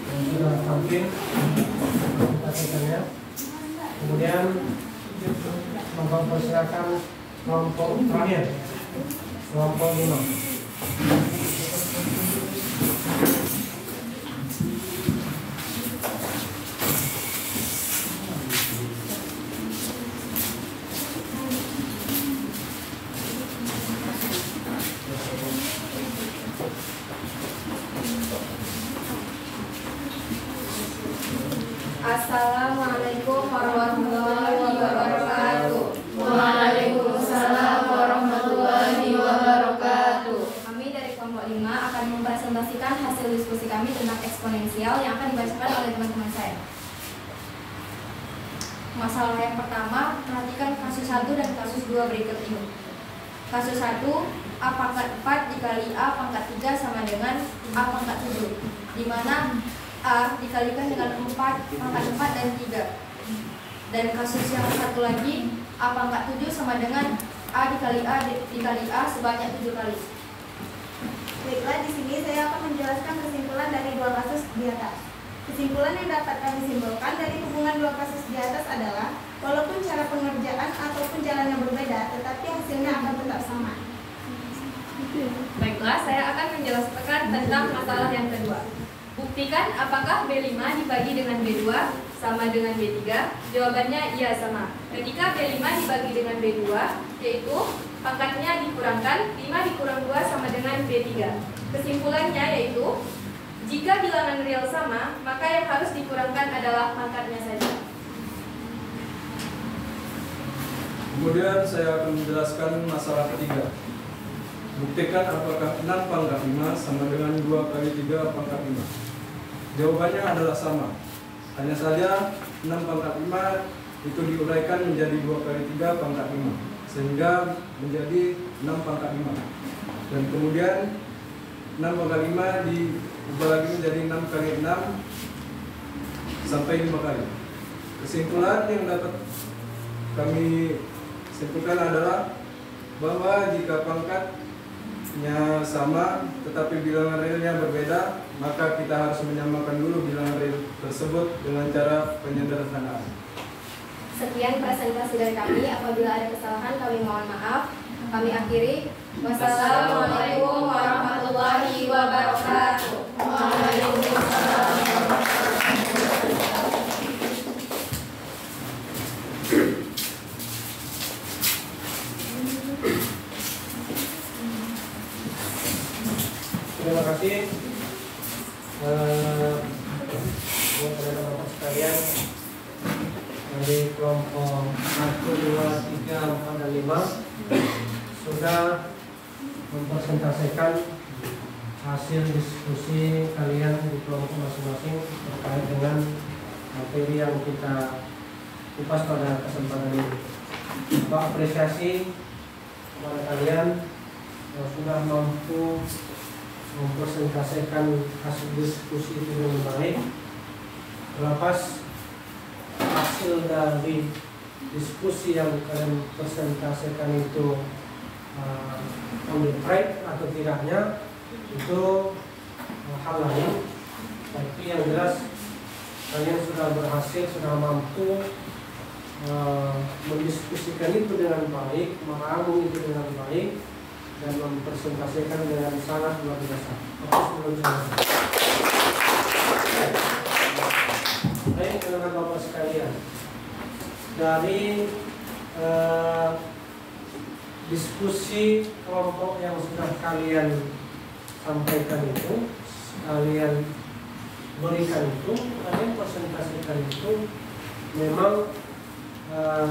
yang sudah tampil presentasinya. Kemudian mempersilakan kelompok terakhir, kelompok 5. Assalamualaikum warahmatullahi wabarakatuh. Waalaikumsalam warahmatullahi wabarakatuh. Kami dari kelompok 5 akan mempresentasikan hasil diskusi kami tentang eksponensial yang akan dibacakan oleh teman-teman saya. Masalah yang pertama, perhatikan kasus 1 dan kasus 2 berikut ini. Kasus 1, A pangkat 4 dikali A pangkat 3 sama dengan A pangkat 7, di mana A dikalikan dengan 4 pangkat 4 dan 3. Dan kasus yang satu lagi, A pangkat 7 sama dengan A dikali A sebanyak 7 kali. Baiklah, di sini saya akan menjelaskan kesimpulan dari dua kasus di atas. Kesimpulan yang dapat kami simpulkan dari hubungan dua kasus di atas adalah walaupun cara pengerjaan ataupun jalannya berbeda, tetapi hasilnya akan tetap sama. Baiklah, saya akan menjelaskan tentang masalah yang kedua. Buktikan apakah B5 dibagi dengan B2 sama dengan B3? Jawabannya iya sama. Ketika B5 dibagi dengan B2, yaitu pangkatnya dikurangkan, 5 dikurang 2 sama dengan B3. Kesimpulannya yaitu, jika bilangan real sama, maka yang harus dikurangkan adalah pangkatnya saja. Kemudian saya akan menjelaskan masalah ketiga. Buktikan apakah 6 pangkat 5 sama dengan 2 kali 3 pangkat 5. Jawabannya adalah sama. Hanya saja 6 pangkat 5 itu diuraikan menjadi 2 kali 3 pangkat 5. Sehingga menjadi 6 pangkat 5. Dan kemudian 6 pangkat 5 diubah lagi menjadi 6 kali 6 sampai 5 kali. Kesimpulan yang dapat kami simpulkan adalah bahwa jika pangkatnya sama tetapi bilangan realnya berbeda, maka kita harus menyamakan dulu bilangan real tersebut dengan cara penyederhanaan. Sekian presentasi dari kami. Apabila ada kesalahan kami mohon maaf. Kami akhiri. Wassalamualaikum warahmatullahi wabarakatuh. Terima kasih buat teman-teman sekalian dari kelompok 1, 2, 3, 4, dan 5 sudah mempresentasikan hasil diskusi kalian di kelompok masing-masing terkait dengan materi yang kita kupas pada kesempatan ini. Bapak apresiasi kepada kalian yang sudah mampu mempresentasikan hasil diskusi itu dengan baik. Terlepas hasil dari diskusi yang kalian presentasikan itu on the track atau tidaknya itu hal lain, tapi yang jelas kalian sudah berhasil, sudah mampu mendiskusikan itu dengan baik, meramu itu dengan baik, dan mempresentasikan dengan sangat luar biasa. Baik, teman-teman Bapak sekalian, dari diskusi kelompok yang sudah kalian sampaikan itu, kalian berikan itu, kalian presentasikan itu, memang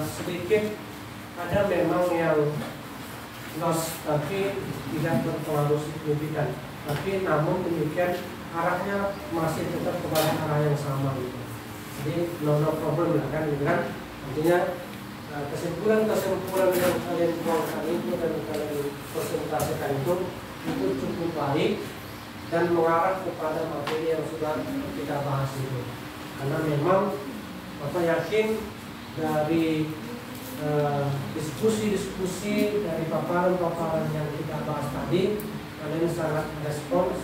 sedikit ada memang yang loss, tapi tidak berpengaruh signifikan. Tapi namun demikian arahnya masih tetap kepada arah yang sama gitu. Jadi no problem lah kan, gitu kan. Artinya kesimpulan-kesimpulan yang kalian buangkan itu dan kalian presentasikan itu cukup baik dan mengarah kepada materi yang sudah kita bahas itu. Karena memang Bapak yakin dari diskusi-diskusi dari paparan-paparan yang kita bahas tadi, kalian sangat respons,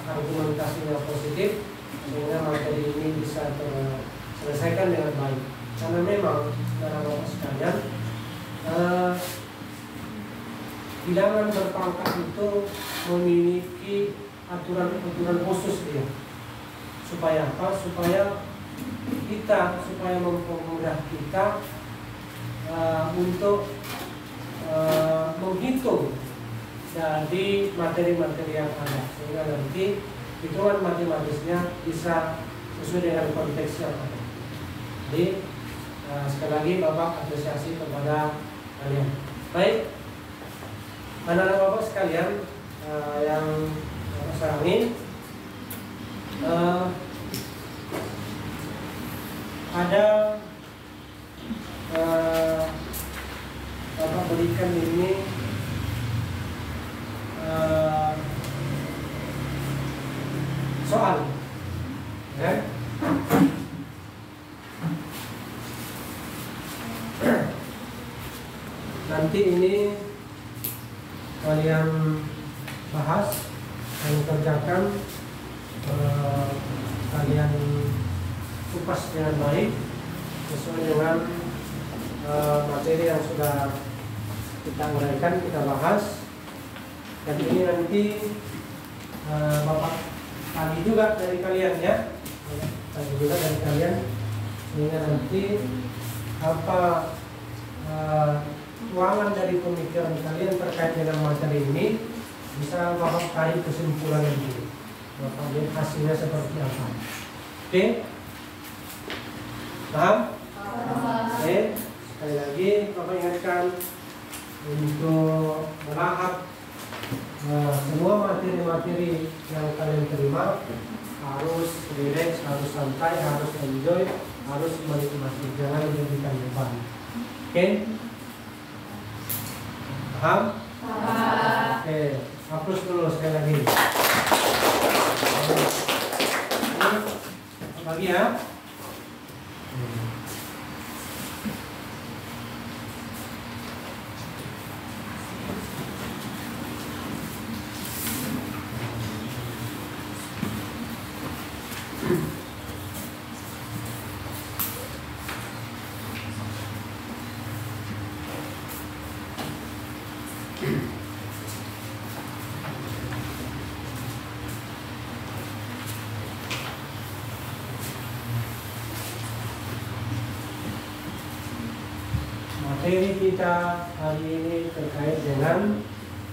argumentasinya positif, sehingga materi ini bisa terselesaikan dengan baik. Karena memang para bapak sekalian, bilangan berpangkat itu memiliki aturan-aturan khusus dia. Supaya apa? Supaya mempermudah kita untuk menghitung dari materi-materi yang ada, sehingga nanti hitungan matematisnya bisa sesuai dengan konteks yang ada. Jadi sekali lagi Bapak apresiasi kepada kalian. Baik, anak-anak Bapak sekalian yang Bapak sayangi, ada Bapak berikan ini soal, ya. Nanti ini kalian bahas, kalian kerjakan, kalian kupas dengan baik sesuai dengan materi yang sudah kita uraikan, kita bahas. Dan ini nanti Bapak tadi juga dari kalian, ya, tadi juga dari kalian, sehingga nanti apa tuangan dari pemikiran kalian terkait dengan materi ini bisa Bapak tarik kesimpulan dulu. Bapak lihat hasilnya seperti apa. Oke? Paham? Oke, sekali lagi Bapak ingatkan untuk melahap semua materi-materi yang kalian terima. Harus relax, harus santai, harus enjoy, harus menikmati, jangan menjadikan beban. Oke? Paham? Oke, hapus dulu sekali lagi. Lagi ya. Materi kita hari ini terkait dengan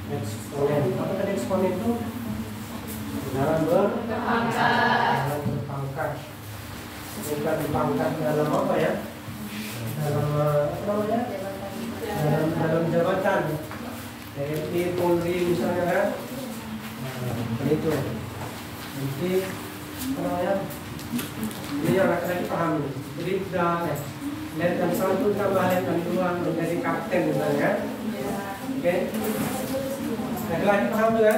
eksponen. Apa tadi eksponen itu? Dalam berpangkat. Bukan pangkat dalam apa ya? Dalam apa namanya? Dalam jabatan. TNI, Polri misalnya kan? Nah, itu. Nanti apa namanya? Ini yang laki-laki paham ini. Jadi sudah letnan 1 tambah letnan 2 menjadi kapten misalnya. Oke. Laki-laki paham juga?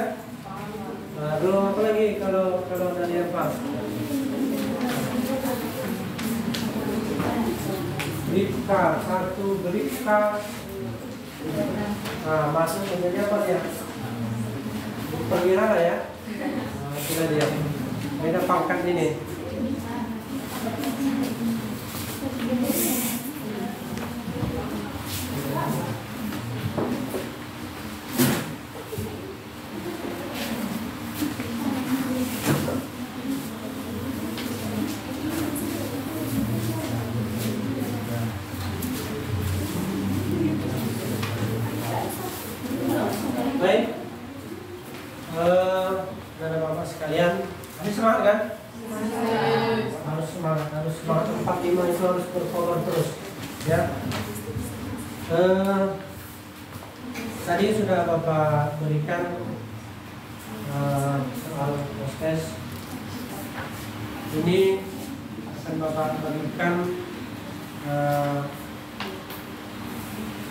Belum apa lagi kalau dari apa? Bribka, 1 bribka. Masuk menjadi apa dia? Perwira lah ya. Sudah dia. Beda pangkat ini. Baik, Bapak sekalian, harus semangat kan? Harus semangat, 45 itu harus berpower terus, ya. Tadi sudah Bapak berikan soal tes. Ini akan Bapak berikan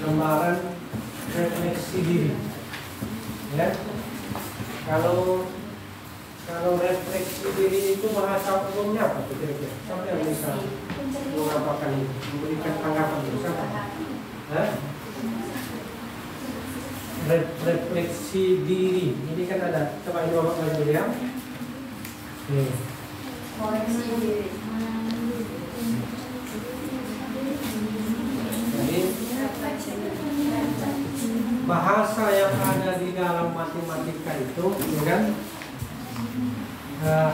lembaran refleksi diri. Ya, kalau refleksi diri itu bahasa umumnya apa kira-kira? Siapa yang bisa mengapakan itu, memberikan tanggapan itu siapa? Refleksi diri, ini kan ada. Coba ini Bapak baca ya. Koreksi diri. Jadi bahasa yang ada di dalam matematika itu, ya kan,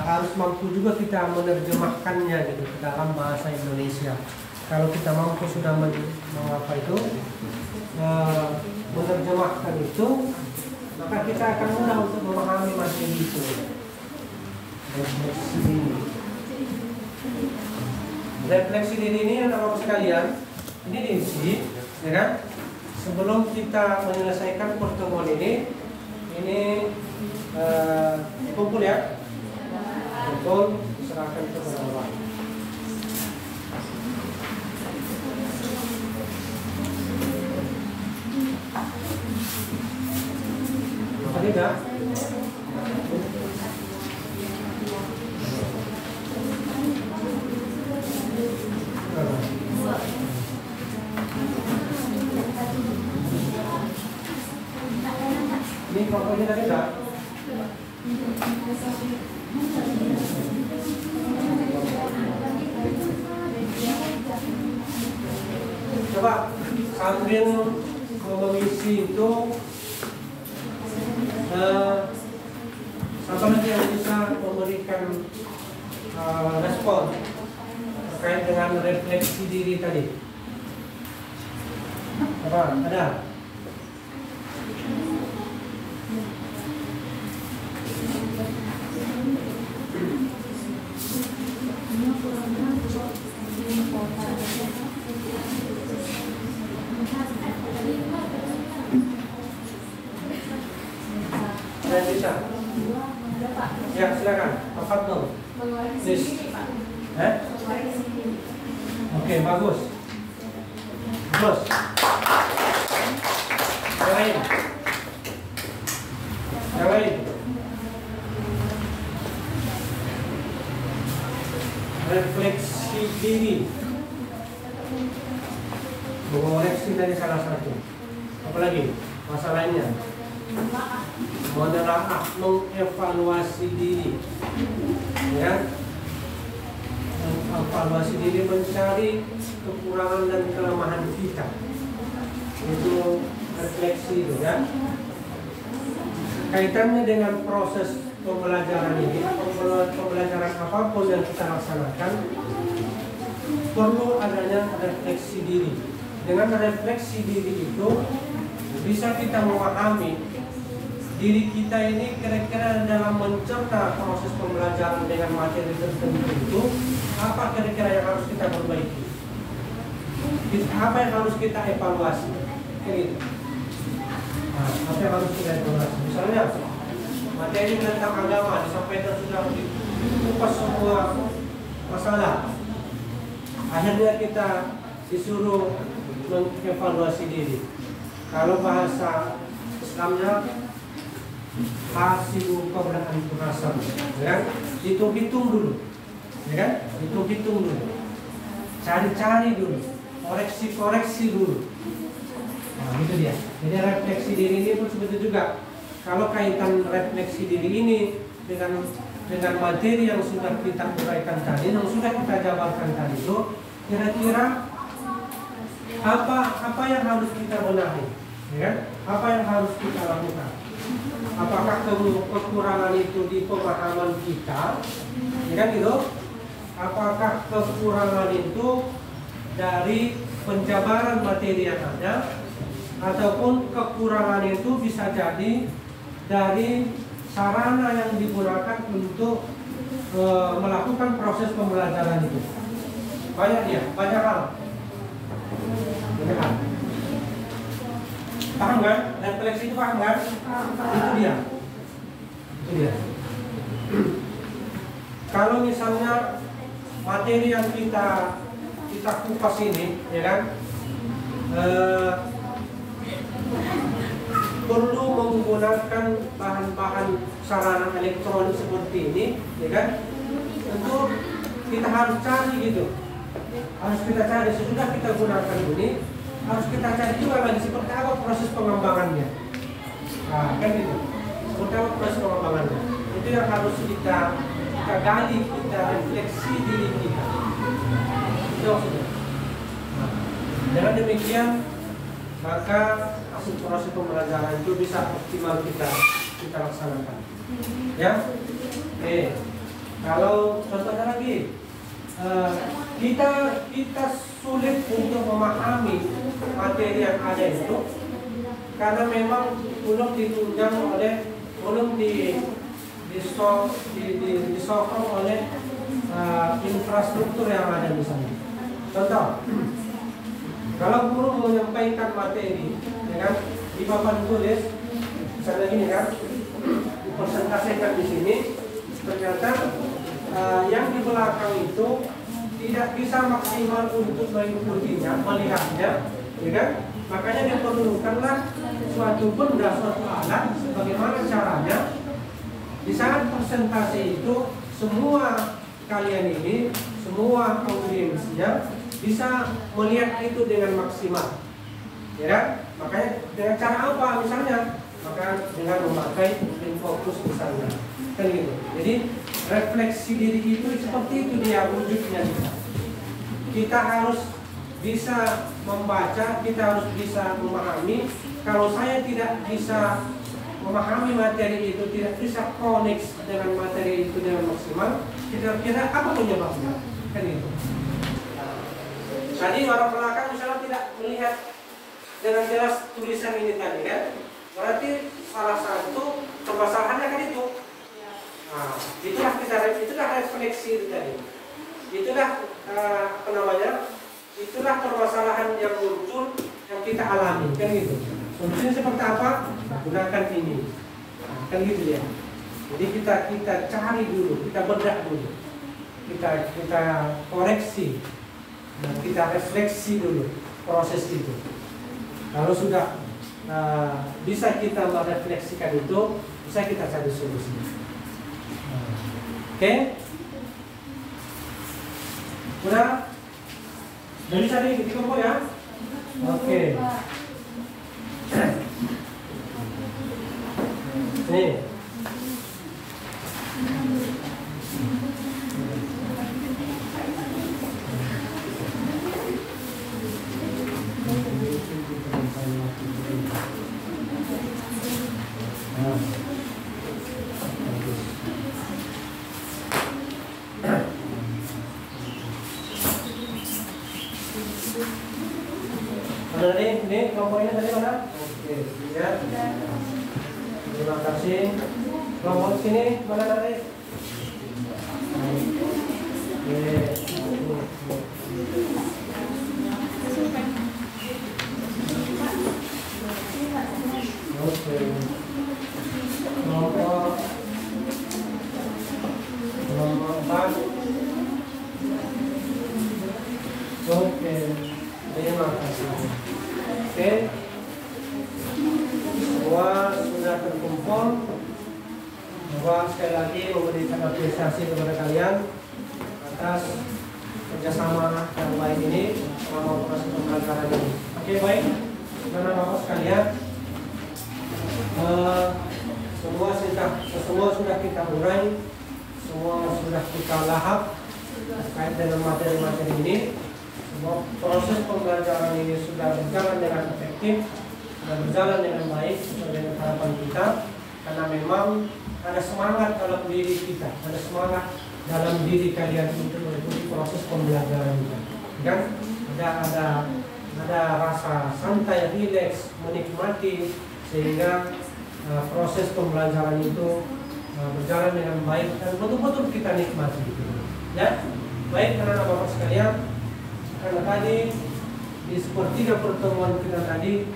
harus mampu juga kita menerjemahkannya gitu ke dalam bahasa Indonesia. Kalau kita mampu sudah menerjemahkan itu, maka kita akan mudah untuk memahami materi itu. Refleksi diri ini, anak-anak sekalian, ini diisi, ya kan? Sebelum kita menyelesaikan pertemuan ini kumpul ya, kumpul serahkan kepada Allah. Tadi dah. Ini pokoknya tadi dah. Coba sambil mengisi itu siapa lagi yang bisa memberikan respon terkait dengan refleksi diri tadi? Apa? Ada? Oke, bagus. Terus. Yang lain. Yang lain. Refleksi diri. Mengoreksi dari salah satu. Apalagi masalahnya menelaah, mengevaluasi diri, ya, mengevaluasi diri, mencari kekurangan dan kelemahan kita. Itu refleksi itu, ya. Kaitannya dengan proses pembelajaran ini, pembelajaran apapun yang kita laksanakan, perlu adanya refleksi diri. Dengan refleksi diri itu bisa kita memahami diri kita ini kira-kira dalam mencerna proses pembelajaran dengan materi tertentu itu apa kira-kira yang harus kita perbaiki, apa yang harus kita evaluasi, gitu. Nah, apa yang harus kita evaluasi? Misalnya materi tentang agama disampaikan sudah dikupas semua masalah, akhirnya kita disuruh mengevaluasi diri. Kalau bahasa Islamnya hasibu qabla an tuhasabu, ya kan? Hitung-hitung dulu, ya kan? Hitung-hitung dulu, cari-cari dulu, koreksi-koreksi dulu. Nah, itu dia. Jadi refleksi diri ini pun seperti juga. Kalau kaitan refleksi diri ini dengan materi yang sudah kita uraikan tadi, yang sudah kita jabarkan tadi itu, kira-kira apa yang harus kita benahi, ya kan? Apa yang harus kita lakukan? Apakah kekurangan itu di pemahaman kita, ya kan gitu? Apakah kekurangan itu dari penjabaran materi yang ada, ataupun kekurangan itu bisa jadi dari sarana yang digunakan untuk melakukan proses pembelajaran itu? Banyak hal. Banyak hal. Paham kan? Refleksi itu paham kan? Itu dia. Kalau misalnya materi yang kita kupas ini, ya kan, perlu menggunakan bahan-bahan sarana elektronik seperti ini, ya kan? Tentu kita harus cari gitu. Harus kita cari, sesudah kita gunakan ini, harus kita cari juga lagi seperti apa proses pengembangannya. Nah, kan gitu. Seperti apa proses pengembangannya. Itu yang harus kita gali, kita refleksi diri kita. Itu maksudnya. Nah, dengan demikian maka proses pembelajaran itu bisa optimal kita laksanakan. Ya. Kalau contohnya lagi, kita sulit untuk memahami materi yang ada itu karena memang belum ditunjang oleh, belum disokong oleh infrastruktur yang ada di sana. Contoh, kalau guru menyampaikan materi, ya kan, di papan tulis, misalnya gini kan, dipresentasikan di sini, ternyata yang di belakang itu tidak bisa maksimal untuk mengikutinya, melihatnya, ya kan? Makanya diperlukanlah suatu benda, suatu alat, bagaimana caranya di saat presentasi itu semua kalian ini, semua audiensnya bisa melihat itu dengan maksimal, ya kan? Makanya dengan cara apa misalnya? Maka dengan memakai fokus misalnya, kan gitu. Jadi refleksi diri itu seperti itu dia wujudnya. Kita harus bisa membaca, kita harus bisa memahami. Kalau saya tidak bisa memahami materi itu, tidak bisa connect dengan materi itu dengan maksimal, kira-kira apa penyebabnya? Kan itu. Tadi orang belakang misalnya tidak melihat dengan jelas tulisan ini tadi kan, berarti salah satu permasalahannya kan itu. Nah, itulah refleksi itu tadi. Itulah itulah permasalahan yang muncul yang kita alami kan gitu. Solusinya seperti apa? Gunakan ini. Nah, kan gitu ya. Jadi kita cari dulu, kita bedah dulu, kita koreksi Nah, kita refleksi dulu proses itu. Kalau sudah bisa kita merefleksikan itu, bisa kita cari solusi. Oke? Udah? Jadi tadi dikumpul ya? Oke. Nih. Mana ini kelompoknya tadi mana? Oke, lihat. Terima kasih. Kelompok sini mana tadi? Oke. Kelompok 4. Oke. Terima kasih. Oke. Semua sudah terkumpul. Bahwa sekali lagi memberikan apresiasi kepada kalian atas kerjasama yang baik ini selama proses pembelajaran ini. Oke, baik. Bapak sekalian, semua sudah kita urai, semua sudah kita lahap terkait dengan materi-materi ini. Semua proses pembelajaran ini sudah berjalan dengan efektif, sudah berjalan dengan baik sesuai dengan harapan kita, karena memang ada semangat dalam diri kita, ada semangat dalam diri kalian untuk mengikuti proses pembelajaran kita, kan? Ada rasa santai, rileks, menikmati, sehingga proses pembelajaran itu berjalan dengan baik dan betul-betul kita nikmati, ya. Baik, karena Bapak sekalian, karena tadi di sepertiga pertemuan kita tadi,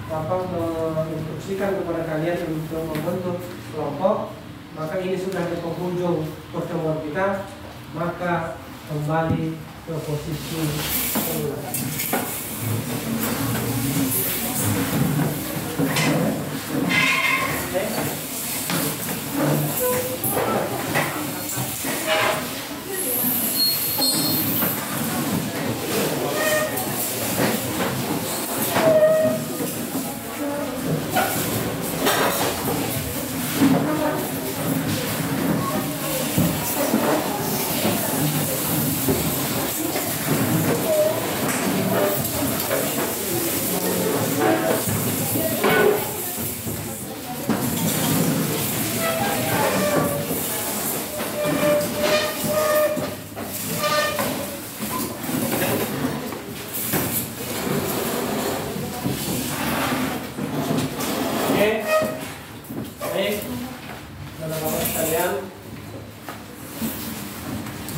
Bapak menginstruksikan kepada kalian untuk membentuk kelompok. Maka ini sudah di penghujung pertemuan kita, maka kembali ke posisi semula.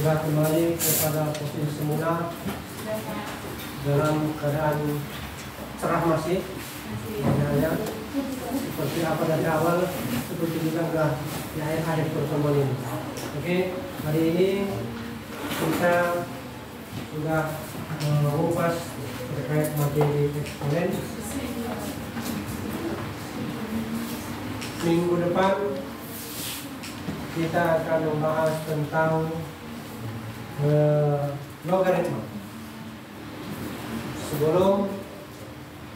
Sudah kembali kepada posisi semula dalam keadaan cerah masih ya, seperti apa dari awal, seperti juga sudah di akhir pertemuan ini. Oke, hari ini kita sudah mengupas terkait materi eksponen. Minggu depan kita akan membahas tentang logaritma. Sebelum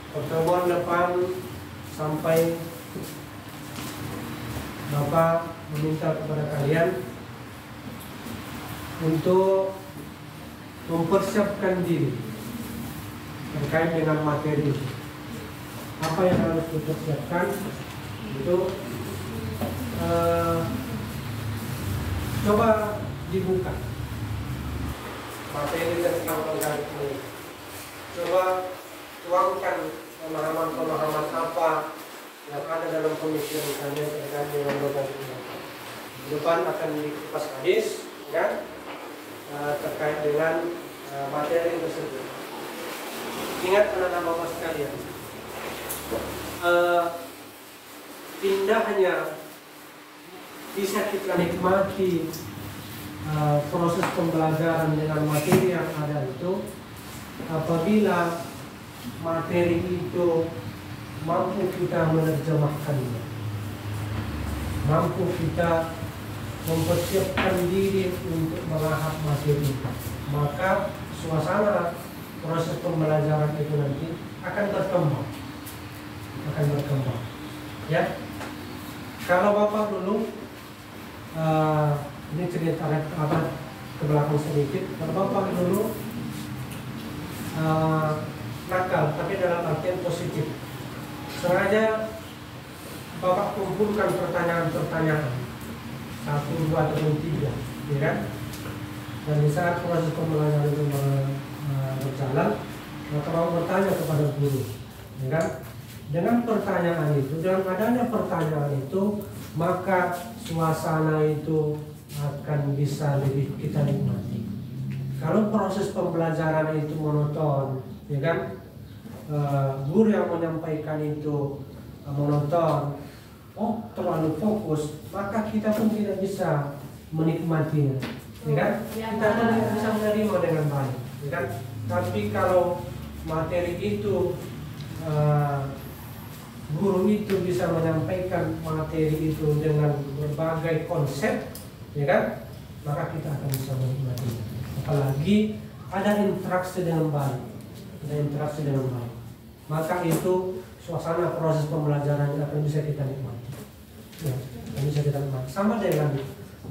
pertemuan depan sampai, Bapak meminta kepada kalian untuk mempersiapkan diri terkait dengan materi. Apa yang harus dipersiapkan itu coba dibuka materi tentang logaritma ini. Coba tuangkan pemahaman-pemahaman apa yang ada dalam pemikiran kalian terkait dengan logaritma. Depan akan dikupas hadis, ya, terkait dengan materi tersebut. Ingat anak-anak Bapak sekalian, indahnya bisa kita nikmati proses pembelajaran dengan materi yang ada itu apabila materi itu mampu kita menerjemahkannya, mampu kita mempersiapkan diri untuk melahap materi, maka suasana proses pembelajaran itu nanti akan berkembang, ya. Kalau Bapak dulu ini cerita ke belakang sedikit, kalau Bapak dulu nakal, tapi dalam artian positif, sengaja Bapak kumpulkan pertanyaan-pertanyaan 1, 2, atau 3, ya kan? Dan di saat proses pembelajaran itu berjalan, maka Bapak bertanya kepada guru, ya kan? Dengan pertanyaan itu, dengan adanya pertanyaan itu, maka suasana itu akan bisa lebih kita nikmati. Kalau proses pembelajaran itu monoton, ya kan? Guru yang menyampaikan itu monoton, terlalu fokus, maka kita pun tidak bisa menikmatinya, ya kan? Kita pun tidak bisa menerima dengan baik, ya kan? Tapi kalau materi itu guru itu bisa menyampaikan materi itu dengan berbagai konsep, ya kan? Maka kita akan bisa menikmatinya. Apalagi ada interaksi dengan baik, maka itu suasana proses pembelajaran akan bisa kita nikmati. Ya, bisa kita nikmati. Sama dengan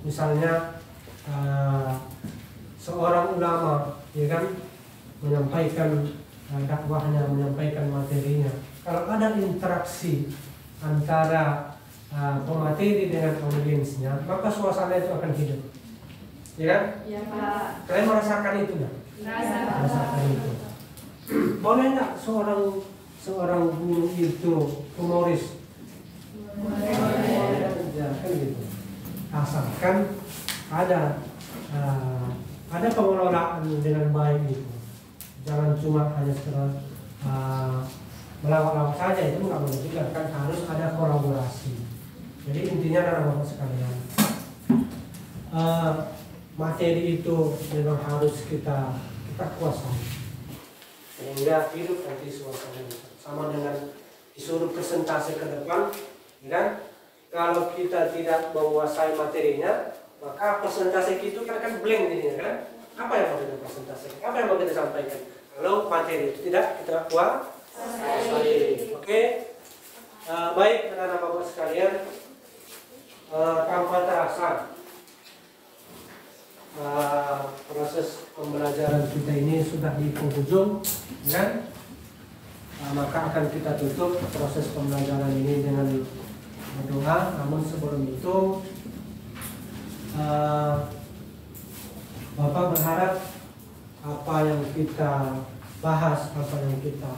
misalnya seorang ulama, ya kan, menyampaikan dakwahnya, menyampaikan materinya. Kalau ada interaksi antara pemateri dengan audiensnya, maka suasana itu akan hidup. Ya kan? Ya, Pak. Kalian merasakan itu nggak? Merasakan itu. Boleh nggak seorang guru itu humoris? Ya, kan gitu. Asalkan ada pengelolaan dengan baik itu. Jangan cuma hanya sekedar melawak-lawak saja, itu nggak boleh juga, kan harus ada kolaborasi. Jadi intinya adalah Bapak sekalian, materi itu memang harus kita kuasai sehingga hidup nanti suasananya. Sama dengan disuruh presentasi ke depan, kan? Kalau kita tidak menguasai materinya, maka presentasi itu kan blank jadinya, kan? Apa yang mau kita presentasikan? Apa yang mau kita sampaikan? Kalau materi itu tidak kita kuasai. Oke, baik anak-anak Bapak sekalian, tanpa terasa proses pembelajaran kita ini sudah di penghujung, kan? Maka akan kita tutup proses pembelajaran ini dengan berdoa. Namun sebelum itu, Bapak berharap apa yang kita bahas, apa yang kita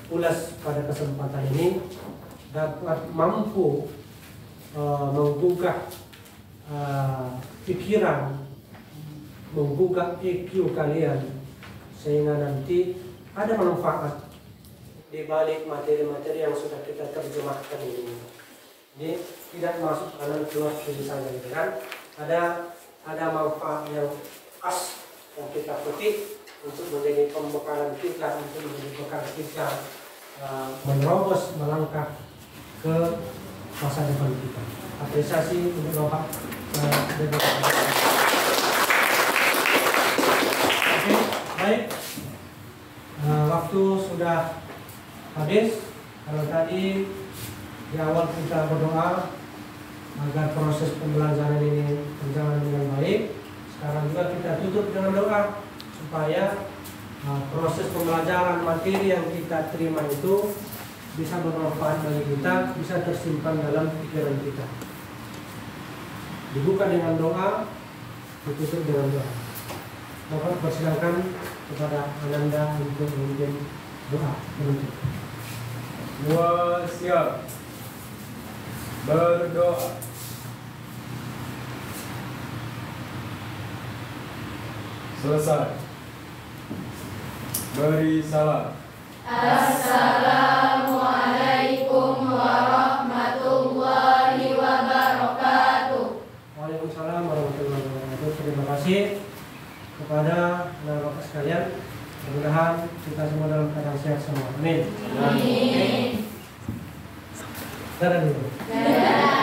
ulas pada kesempatan ini dapat mampu menggugah pikiran, menggugah IQ kalian, sehingga nanti ada manfaat di balik materi-materi yang sudah kita terjemahkan ini. Jadi tidak masuk kanan keluar kiri saja, gitu kan? Ada manfaat yang khas yang kita petik untuk menjadi pembekalan kita, untuk menjadi bekal kita menerobos melangkah ke masa depan kita. Apresiasi untuk Bapak. Oke, baik. Waktu sudah habis. Kalau tadi di awal kita berdoa agar proses pembelajaran ini berjalan dengan baik, sekarang juga kita tutup dengan doa supaya proses pembelajaran materi yang kita terima itu bisa bermanfaat bagi kita, bisa tersimpan dalam pikiran kita. Dibuka dengan doa, ditutup dengan doa. Bapak persilakan kepada Ananda untuk memimpin doa penutup. Semua siap berdoa. Selesai. Beri salam. Assalamualaikum warahmatullahi wabarakatuh. Waalaikumsalam warahmatullahi wabarakatuh. Terima kasih kepada anak-anak sekalian. Mudah-mudahan kita semua dalam keadaan sehat semua. Amin. Amin. Dadah dulu. Dadah.